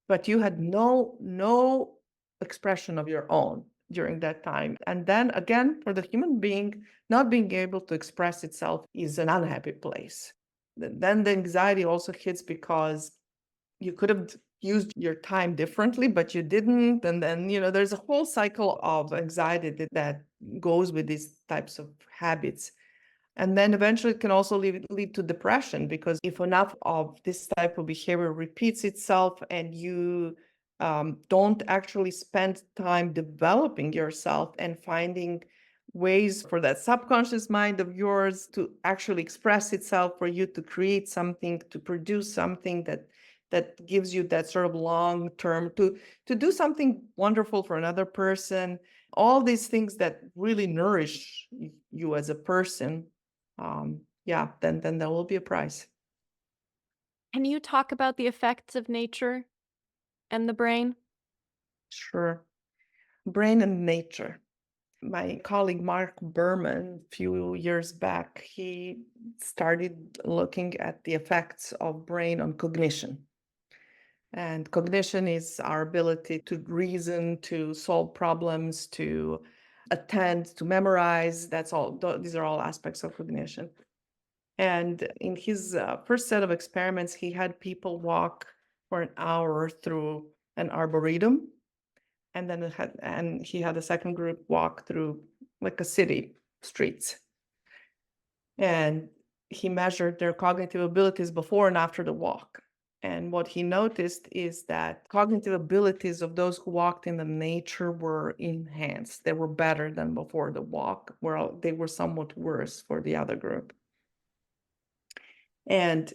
but you had no expression of your own during that time. And then again, for the human being, not being able to express itself is an unhappy place. Then the anxiety also hits because you could have used your time differently, but you didn't. And then, there's a whole cycle of anxiety that goes with these types of habits. And then eventually it can also lead to depression, because if enough of this type of behavior repeats itself and you don't actually spend time developing yourself and finding ways for that subconscious mind of yours to actually express itself, for you to create something, to produce something that gives you that sort of long term, to do something wonderful for another person, all these things that really nourish you as a person, then there will be a price. Can you talk about the effects of nature and the brain? Sure. Brain and nature. My colleague Mark Berman, a few years back, he started looking at the effects of brain on cognition. And cognition is our ability to reason, to solve problems, to attend, to memorize. That's all. These are all aspects of cognition. And in his first set of experiments, he had people walk for an hour through an arboretum, and then he had a second group walk through like a city streets. And he measured their cognitive abilities before and after the walk. And what he noticed is that cognitive abilities of those who walked in the nature were enhanced. They were better than before the walk, where they were somewhat worse for the other group. And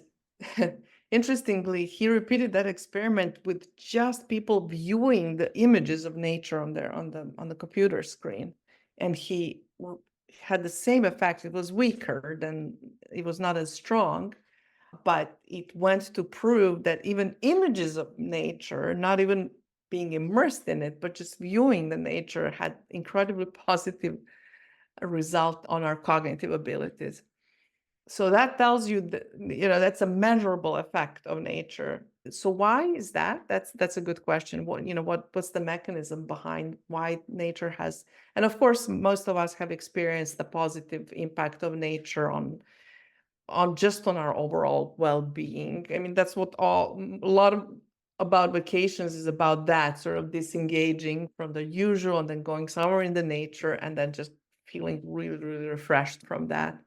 interestingly, he repeated that experiment with just people viewing the images of nature on the computer screen, and he had the same effect. It was weaker, than it was not as strong, but it went to prove that even images of nature, not even being immersed in it, but just viewing the nature, had incredibly positive result on our cognitive abilities. So that tells you that, that's a measurable effect of nature. So why is that? That's a good question. What's the mechanism behind why nature has, and of course, most of us have experienced the positive impact of nature on our overall well-being. I mean, that's what a lot of about vacations is about, that sort of disengaging from the usual and then going somewhere in the nature and then just feeling really, really refreshed from that.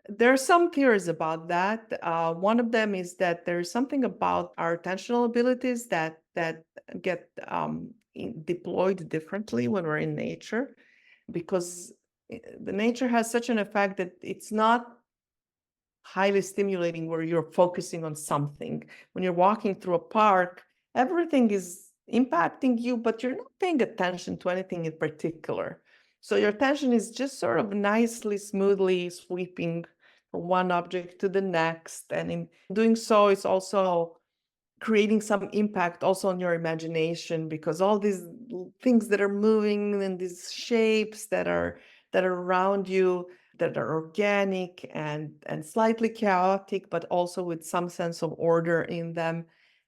There are some theories about that. One of them is that there is something about our attentional abilities that get deployed differently when we're in nature, because the nature has such an effect that it's not highly stimulating where you're focusing on something. When you're walking through a park, everything is impacting you, but you're not paying attention to anything in particular. So your attention is just sort of nicely, smoothly sweeping from one object to the next. And in doing so, it's also creating some impact also on your imagination, because all these things that are moving and these shapes that are around you, that are organic and slightly chaotic, but also with some sense of order in them,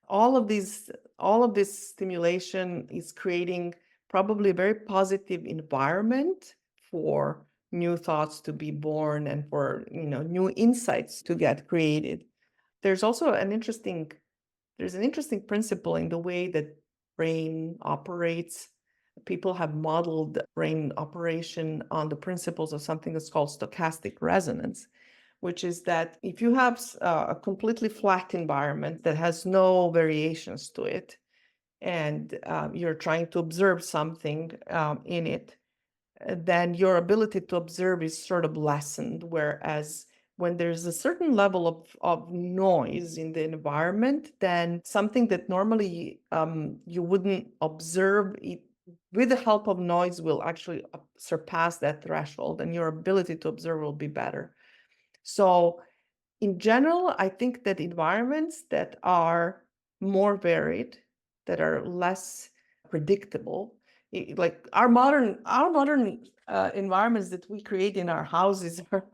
all of this stimulation is creating probably a very positive environment for new thoughts to be born and for new insights to get created. There's also an interesting principle in the way that brain operates, People have modeled brain operation on the principles of something that's called stochastic resonance, which is that if you have a completely flat environment that has no variations to it, and you're trying to observe something in it, then your ability to observe is sort of lessened. Whereas when there's a certain level of noise in the environment, then something that normally you wouldn't observe, it, with the help of noise, will actually surpass that threshold, and your ability to observe will be better. So in general, I think that environments that are more varied, that are less predictable, like our modern environments that we create in our houses are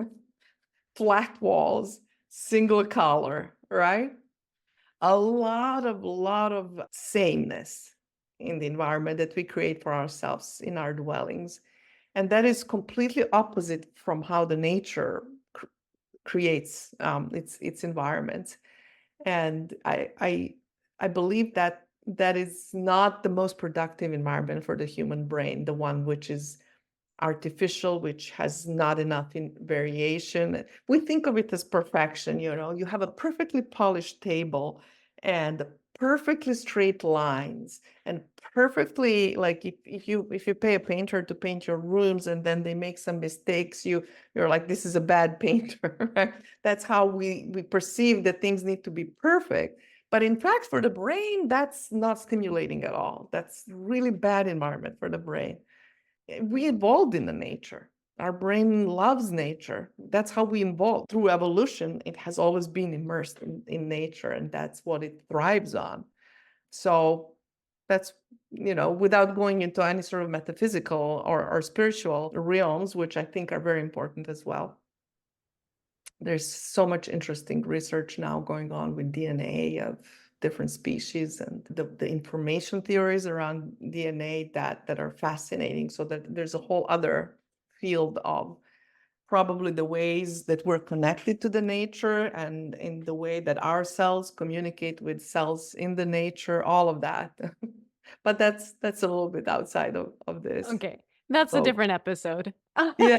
flat walls, single color, right? A lot of sameness in the environment that we create for ourselves in our dwellings. And that is completely opposite from how the nature creates its environment. And I believe that that is not the most productive environment for the human brain, the one which is artificial, which has not enough in variation. We think of it as perfection. You have a perfectly polished table and perfectly straight lines, and perfectly, like, if you pay a painter to paint your rooms and then they make some mistakes, you're like, this is a bad painter, right? That's how we perceive that things need to be perfect. But in fact, for the brain, that's not stimulating at all. That's really bad environment for the brain. We evolved in the nature. Our brain loves nature. That's how we evolved. Through evolution, it has always been immersed in nature, and that's what it thrives on. So that's, without going into any sort of metaphysical or spiritual realms, which I think are very important as well. There's so much interesting research now going on with DNA of different species, and the information theories around DNA that are fascinating. So that there's a whole other field of probably the ways that we're connected to the nature, and in the way that our cells communicate with cells in the nature, all of that. But that's a little bit outside of this Okay, that's a scope. different episode. Yeah.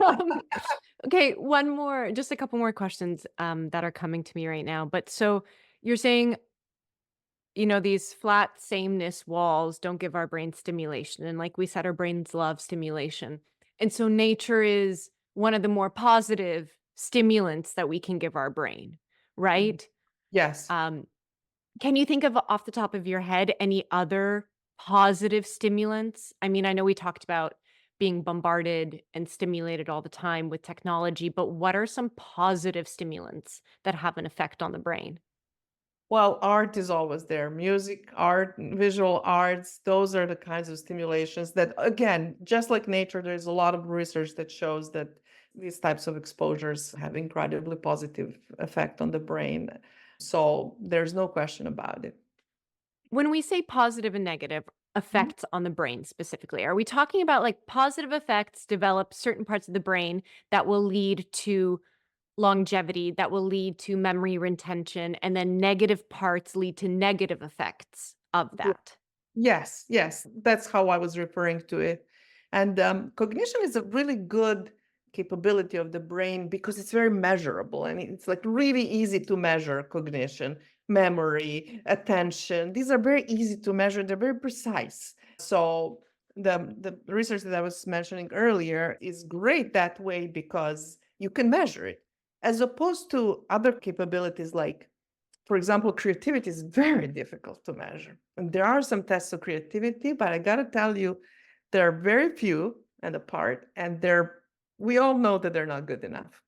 Okay, one more, just a couple more questions, that are coming to me right now. But so you're saying, these flat sameness walls don't give our brain stimulation. And like we said, our brains love stimulation. And so nature is one of the more positive stimulants that we can give our brain, Mhm. right? Yes. Um, can you think of, off the top of your head, any other positive stimulants? I mean, I know we talked about being bombarded and stimulated all the time with technology, but what are some positive stimulants that have an effect on the brain? Well, art is always there. Music, art, visual arts, those are the kinds of stimulations that, again, just like nature, there's a lot of research that shows that these types of exposures have incredibly positive effect on the brain. So there's no question about it. When we say positive and negative Mhm. effects on the brain specifically, are we talking about like positive effects develop certain parts of the brain that will lead to longevity, that will lead to memory retention, and then negative parts lead to negative effects of that? Yes, yes, that's how I was referring to it. And cognition is a really good capability of the brain because it's very measurable, and it's like really easy to measure cognition, memory, attention. These are very easy to measure, they're very precise. So the research that I was mentioning earlier is great that way because you can measure it, as opposed to other capabilities like, for example, creativity is very difficult to measure. And there are some tests of creativity, but I got to tell you, there are very few and apart, and we all know that they're not good enough.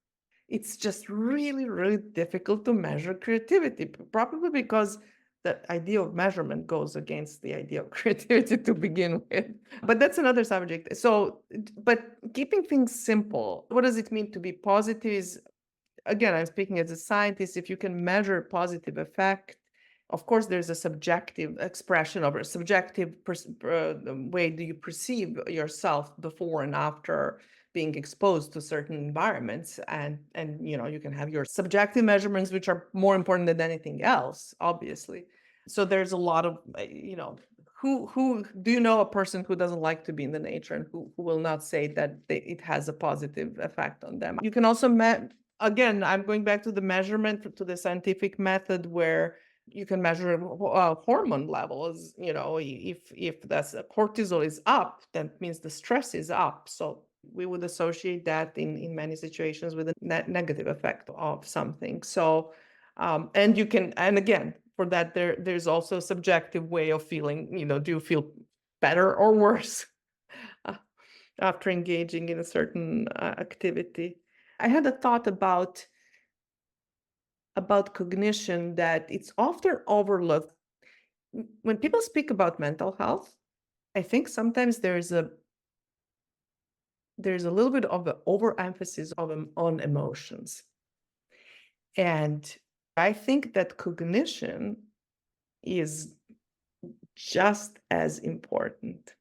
It's just really, really difficult to measure creativity, probably because the idea of measurement goes against the idea of creativity to begin with. But that's another subject. So, but keeping things simple, what does it mean to be positive is, again, I'm speaking as a scientist, if you can measure positive effect, of course, there's a subjective expression of a subjective way do you perceive yourself before and after being exposed to certain environments, and you can have your subjective measurements, which are more important than anything else, obviously. So there's a lot of who do you know a person who doesn't like to be in the nature and who will not say that it has a positive effect on them? You can also again, I'm going back to the measurement, to the scientific method where you can measure hormone levels. If that's cortisol is up, that means the stress is up. So we would associate that in many situations with a negative effect of something. So and you can, and again, for that, there's also a subjective way of feeling. Do you feel better or worse uh, after engaging in a certain activity? I had a thought about cognition that it's often overlooked. When people speak about mental health, I think sometimes there's a little bit of an overemphasis on emotions. And I think that cognition is just as important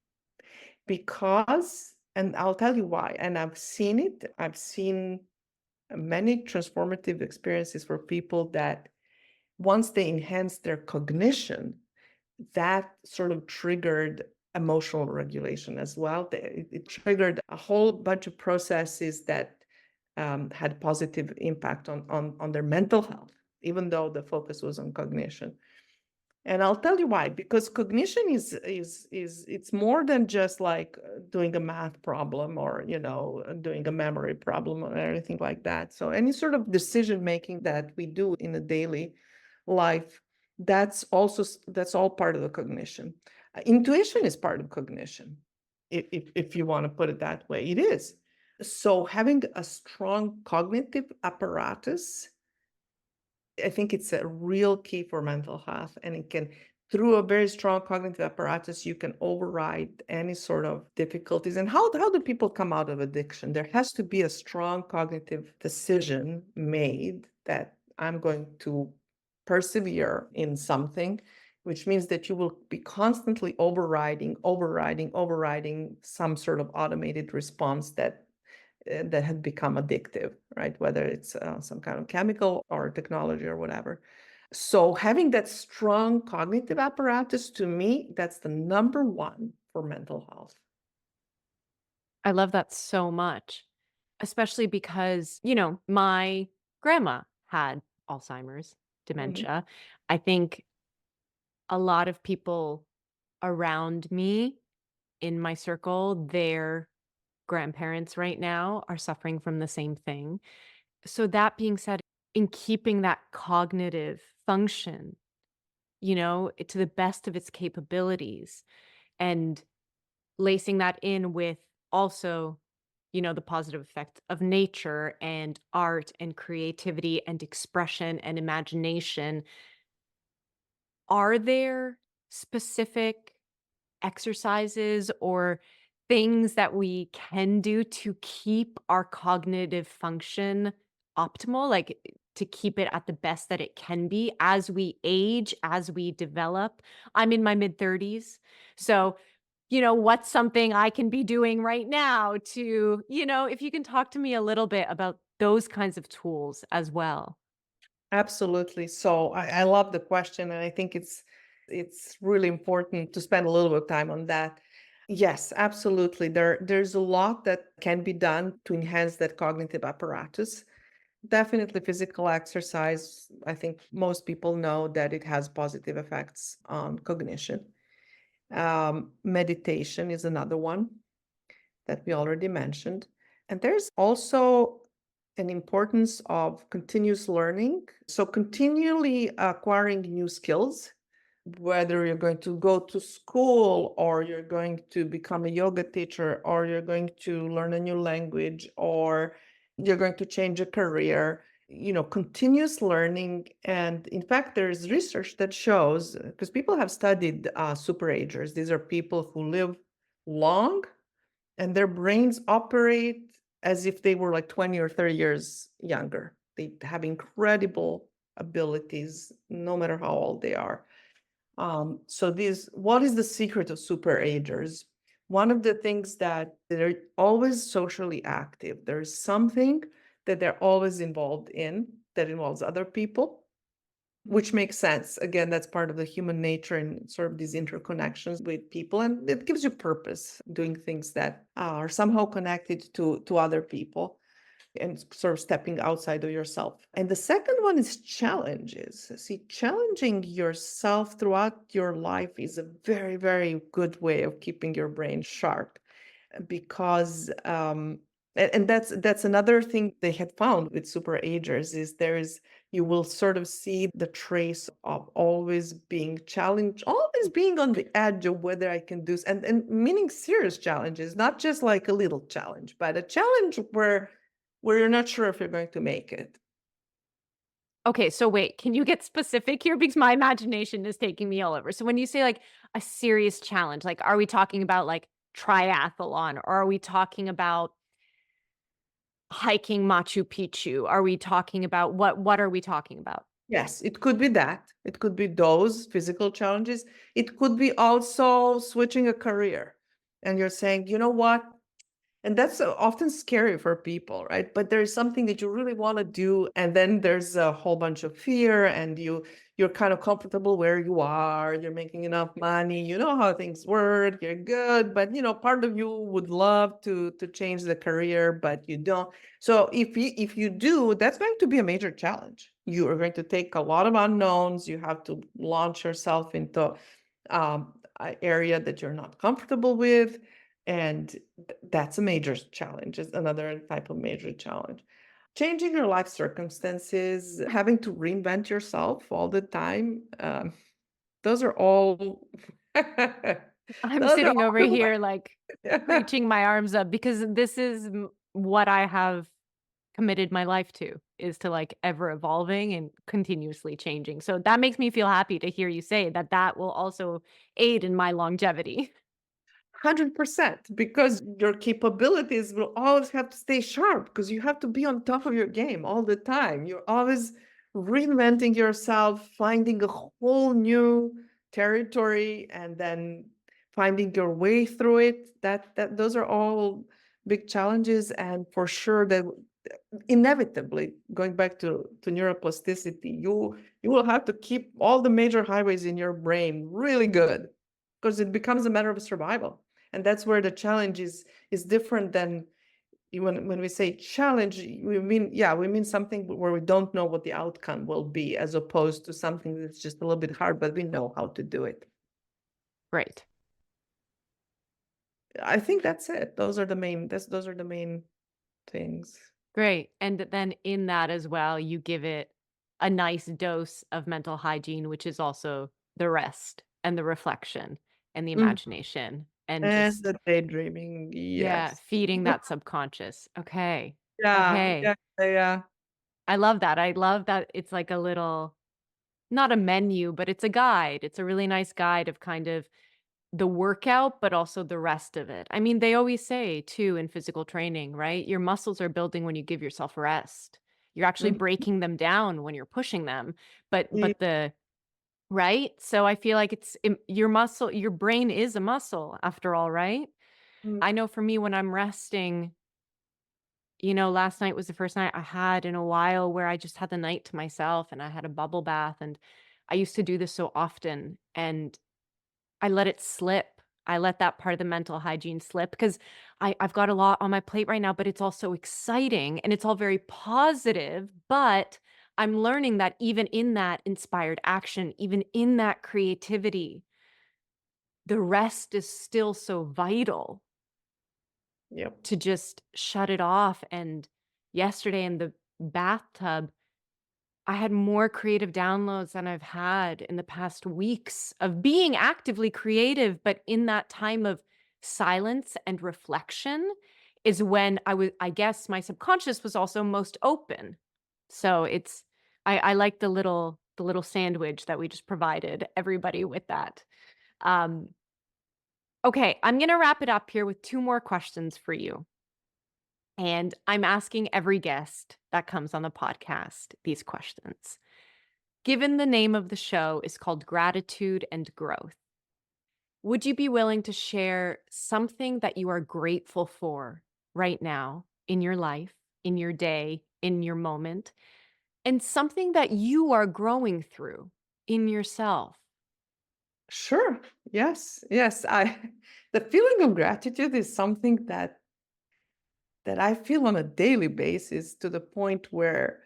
because, and I'll tell you why, and I've seen it, I've seen many transformative experiences for people that once they enhance their cognition, that sort of triggered emotional regulation as well. It triggered a whole bunch of processes that had positive impact on their mental health, even though the focus was on cognition. And I'll tell you why, because cognition is it's more than just like doing a math problem or doing a memory problem or anything like that. So any sort of decision making that we do in a daily life, that's all part of the cognition. Intuition is part of cognition, if you want to put it that way. It is. So having a strong cognitive apparatus, I think it's a real key for mental health, and it can, through a very strong cognitive apparatus, you can override any sort of difficulties. And how do people come out of addiction? There has to be a strong cognitive decision made that I'm going to persevere in something, which means that you will be constantly overriding some sort of automated response that had become addictive, right? Whether it's some kind of chemical or technology or whatever. So having that strong cognitive apparatus, to me, that's the number one for mental health. I love that so much, especially because, my grandma had Alzheimer's, Mhm. dementia. I think a lot of people around me in my circle, their grandparents right now are suffering from the same thing. So that being said, in keeping that cognitive function, to the best of its capabilities and lacing that in with also, the positive effect of nature and art and creativity and expression and imagination. Are there specific exercises or things that we can do to keep our cognitive function optimal, like, to keep it at the best that it can be as we age, as we develop? I'm in my mid-30s, so, what's something I can be doing right now to if you can talk to me a little bit about those kinds of tools as well. Absolutely. So I love the question, and I think it's really important to spend a little bit of time on that. Yes, absolutely. There's a lot that can be done to enhance that cognitive apparatus. Definitely physical exercise. I think most people know that it has positive effects on cognition. Meditation is another one that we already mentioned. And there's also an importance of continuous learning. So, continually acquiring new skills, whether you're going to go to school or you're going to become a yoga teacher or you're going to learn a new language or you're going to change a career, continuous learning. And in fact, there's research that shows, because people have studied superagers, these are people who live long and their brains operate as if they were like 20 or 30 years younger. They have incredible abilities, no matter how old they are. So what is the secret of superagers? One of the things that they're always socially active. There's something that they're always involved in that involves other people. which makes sense. Again, that's part of the human nature and sort of these interconnections with people, and it gives you purpose doing things that are somehow connected to other people and sort of stepping outside of yourself. And the second one is challenges. See, challenging yourself throughout your life is a very, very good way of keeping your brain sharp because and that's another thing they had found with super agers is there is you will sort of see the trace of always being challenged, always being on the edge of whether I can do and meaning serious challenges, not just like a little challenge, but a challenge where you're not sure if you're going to make it. Okay, so wait, can you get specific here? Because my imagination is taking me all over. So when you say like a serious challenge, like are we talking about like triathlon or are we talking about hiking Machu Picchu? Are we talking about what are we talking about? Yes, it could be that. It could be those physical challenges. It could be also switching a career. And you're saying, you know what? And that's often scary for people, right? But there's something that you really want to do, and then there's a whole bunch of fear, and you're kind of comfortable where you are. You're making enough money. You know how things work. You're good, but part of you would love to change the career, but you don't. So if you do, that's going to be a major challenge. You are going to take a lot of unknowns. You have to launch yourself into an area that you're not comfortable with, and that's a major challenge. It's another type of major challenge. Changing your life circumstances, having to reinvent yourself all the time. Those are all I'm those are sitting over all here like the reaching my arms up because this is what I have committed my life to is to like ever evolving and continuously changing. So that makes me feel happy to hear you say that that will also aid in my longevity. 100% because your capabilities will always have to stay sharp because you have to be on top of your game all the time. You're always reinventing yourself, finding a whole new territory, and then finding your way through it. That those are all big challenges, and for sure that inevitably going back to neuroplasticity, you will have to keep all the major highways in your brain really good because it becomes a matter of survival. And that's where the challenge is different than when we say challenge, we mean something where we don't know what the outcome will be, as opposed to something that's just a little bit hard, but we know how to do it. Right. I think that's it. Those are the main things. Great. And then in that as well, you give it a nice dose of mental hygiene, which is also the rest and the reflection and the Mhm. imagination and And just, the daydreaming, yeah, yes. feeding that subconscious. Okay. Yeah, Okay. yeah, yeah. I love that. I love that it's like a little, not a menu, but it's a guide. It's a really nice guide of kind of the workout, but also the rest of it. I mean, they always say too in physical training, right? Your muscles are building when you give yourself rest. You're actually Mhm. breaking them down when you're pushing them. Yeah. But the right? So I feel like your muscle, your brain is a muscle after all, right? Mm. I know for me when I'm resting, last night was the first night I had in a while where I just had the night to myself and I had a bubble bath and I used to do this so often and I let it slip. I let that part of the mental hygiene slip because I've got a lot on my plate right now, but it's all so exciting and it's all very positive. But I'm learning that even in that inspired action, even in that creativity, the rest is still so vital Yep. to just shut it off. And yesterday in the bathtub, I had more creative downloads than I've had in the past weeks of being actively creative, but in that time of silence and reflection is when I guess my subconscious was also most open. So it's I like the little sandwich that we just provided everybody with that. Um, okay, I'm gonna wrap it up here with two more questions for you. And I'm asking every guest that comes on the podcast these questions. Given the name of the show is called Gratitude and Growth, would you be willing to share something that you are grateful for right now in your life, in your day, in your moment? and something that you are growing through in yourself. Sure. Yes. Yes. I the feeling of gratitude is something that I feel on a daily basis to the point where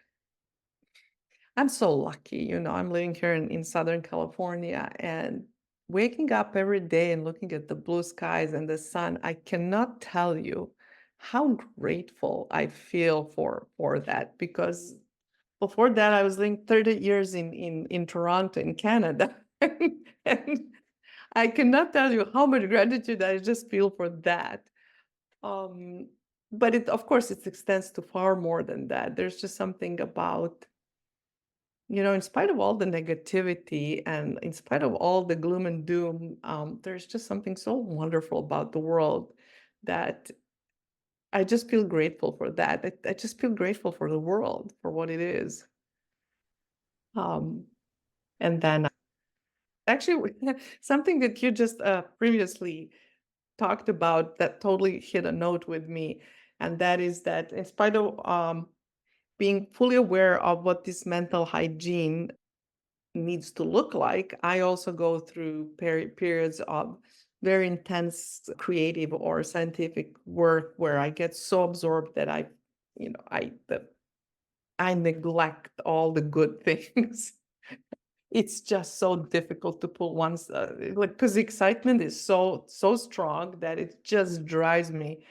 I'm so lucky. I'm living here in Southern California and waking up every day and looking at the blue skies and the sun. I cannot tell you how grateful I feel for that because before that I was living 30 years in Toronto in Canada. And I cannot tell you how much gratitude I just feel for that. Um, but of course it extends to far more than that. There's just something about in spite of all the negativity and in spite of all the gloom and doom, there's just something so wonderful about the world that I just feel grateful for that. I just feel grateful for the world for what it is. Um, and then actually, something that you just previously talked about that totally hit a note with me, and that is that in spite of being fully aware of what this mental hygiene needs to look like, I also go through periods of very intense creative or scientific work where I get so absorbed that I neglect all the good things. It's just so difficult to pull one's like because the excitement is so strong that it just drives me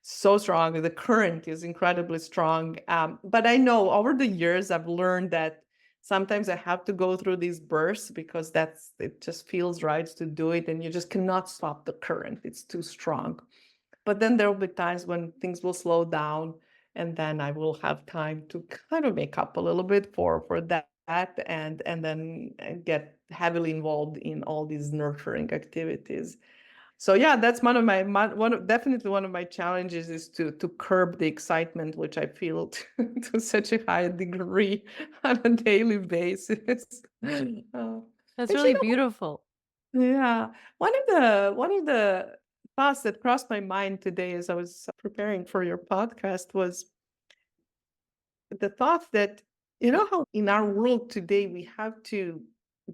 so strong. The current is incredibly strong. But I know over the years I've learned that sometimes I have to go through these bursts because it just feels right to do it, and you just cannot stop the current. It's too strong. But then there will be times when things will slow down, and then I will have time to kind of make up a little bit for that, and then get heavily involved in all these nurturing activities. So yeah, that's definitely one of my challenges is to curb the excitement, which I feel to such a high degree on a daily basis. Uh, That's and really beautiful. yeah, one of the thoughts that crossed my mind today as I was preparing for your podcast was the thought that how in our world today we have to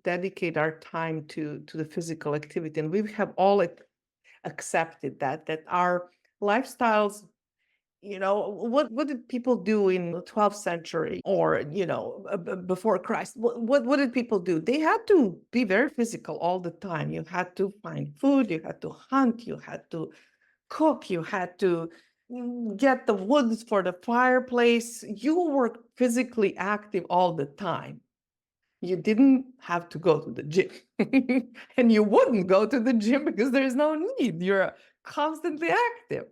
dedicate our time to the physical activity, and we have all accepted that our lifestyles, what did people do in the 12th century or before Christ? What did people do? They had to be very physical all the time. You had to find food, you had to hunt, you had to cook, you had to get the woods for the fireplace. You were physically active all the time. You didn't have to go to the gym. And you wouldn't go to the gym because there's no need. You're constantly active.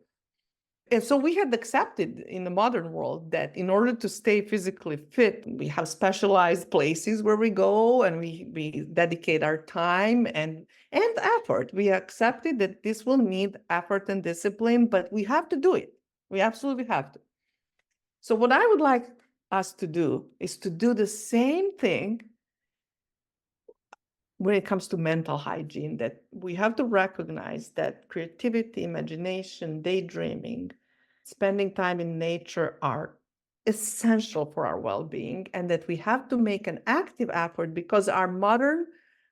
And so we had accepted in the modern world that in order to stay physically fit, we have specialized places where we go and we dedicate our time and effort. We accepted that this will need effort and discipline, but we have to do it. We absolutely have to. So what I would like us to do is to do the same thing when it comes to mental hygiene, that we have to recognize that creativity, imagination, daydreaming, spending time in nature are essential for our well-being, and that we have to make an active effort because our modern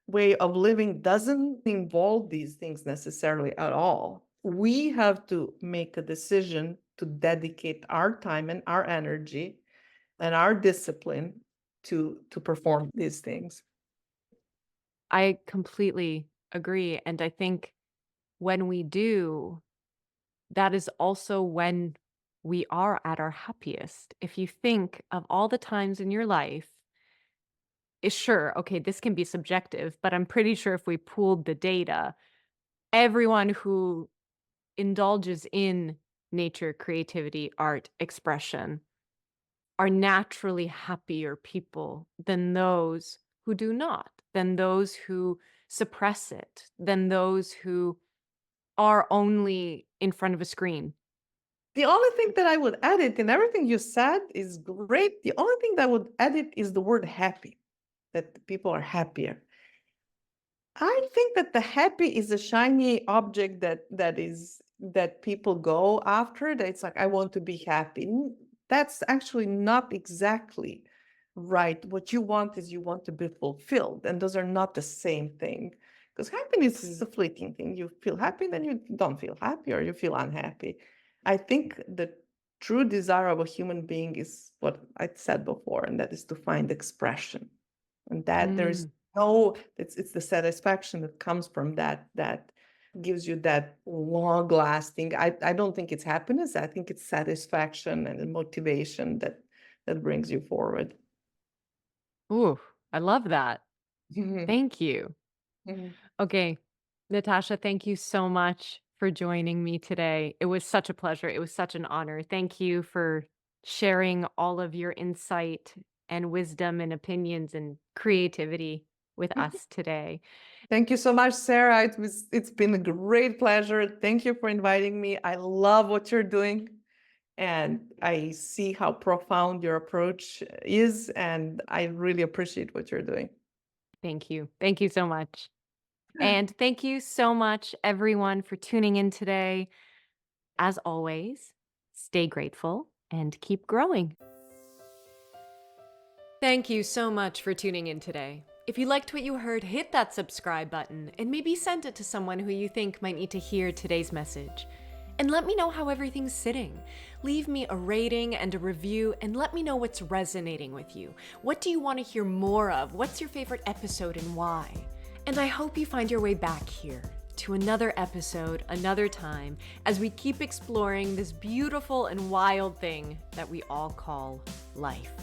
way of living doesn't involve these things necessarily at all. We have to make a decision to dedicate our time and our energy and our discipline to perform these things. I completely agree. And I think when we do, that is also when we are at our happiest. If you think of all the times in your life, sure, okay, this can be subjective, but I'm pretty sure if we pooled the data, everyone who indulges in nature, creativity, art, expression are naturally happier people than those who do not, than those who suppress it, than those who are only in front of a screen. The only thing that I would edit in everything you said is great. The only thing that I would edit is the word happy, that people are happier. I think that the happy is a shiny object that people go after. That it's like, I want to be happy. That's actually not exactly right. What you want is you want to be fulfilled, and those are not the same thing. Because happiness is a fleeting thing. You feel happy, then you don't feel happy, or you feel unhappy. I think the true desire of a human being is what I said before, and that is to find expression. And that there's Mm. no, it's the satisfaction that comes from that that gives you that long lasting. I don't think it's happiness. I think it's satisfaction and motivation that brings you forward. Ooh, I love that. Mhm, Thank you. mhm. Okay, Natasha, thank you so much for joining me today. It was such a pleasure. It was such an honor. Thank you for sharing all of your insight and wisdom and opinions and creativity with us today. Thank you so much, Sarah. It's been a great pleasure. Thank you for inviting me. I love what you're doing, and I see how profound your approach is, and I really appreciate what you're doing. Thank you. Thank you so much. And thank you so much, everyone, for tuning in today. As always, stay grateful and keep growing. Thank you so much for tuning in today. If you liked what you heard, hit that subscribe button and maybe send it to someone who you think might need to hear today's message. And let me know how everything's sitting. Leave me a rating and a review and let me know what's resonating with you. What do you want to hear more of? What's your favorite episode and why? And I hope you find your way back here to another episode, another time, as we keep exploring this beautiful and wild thing that we all call life.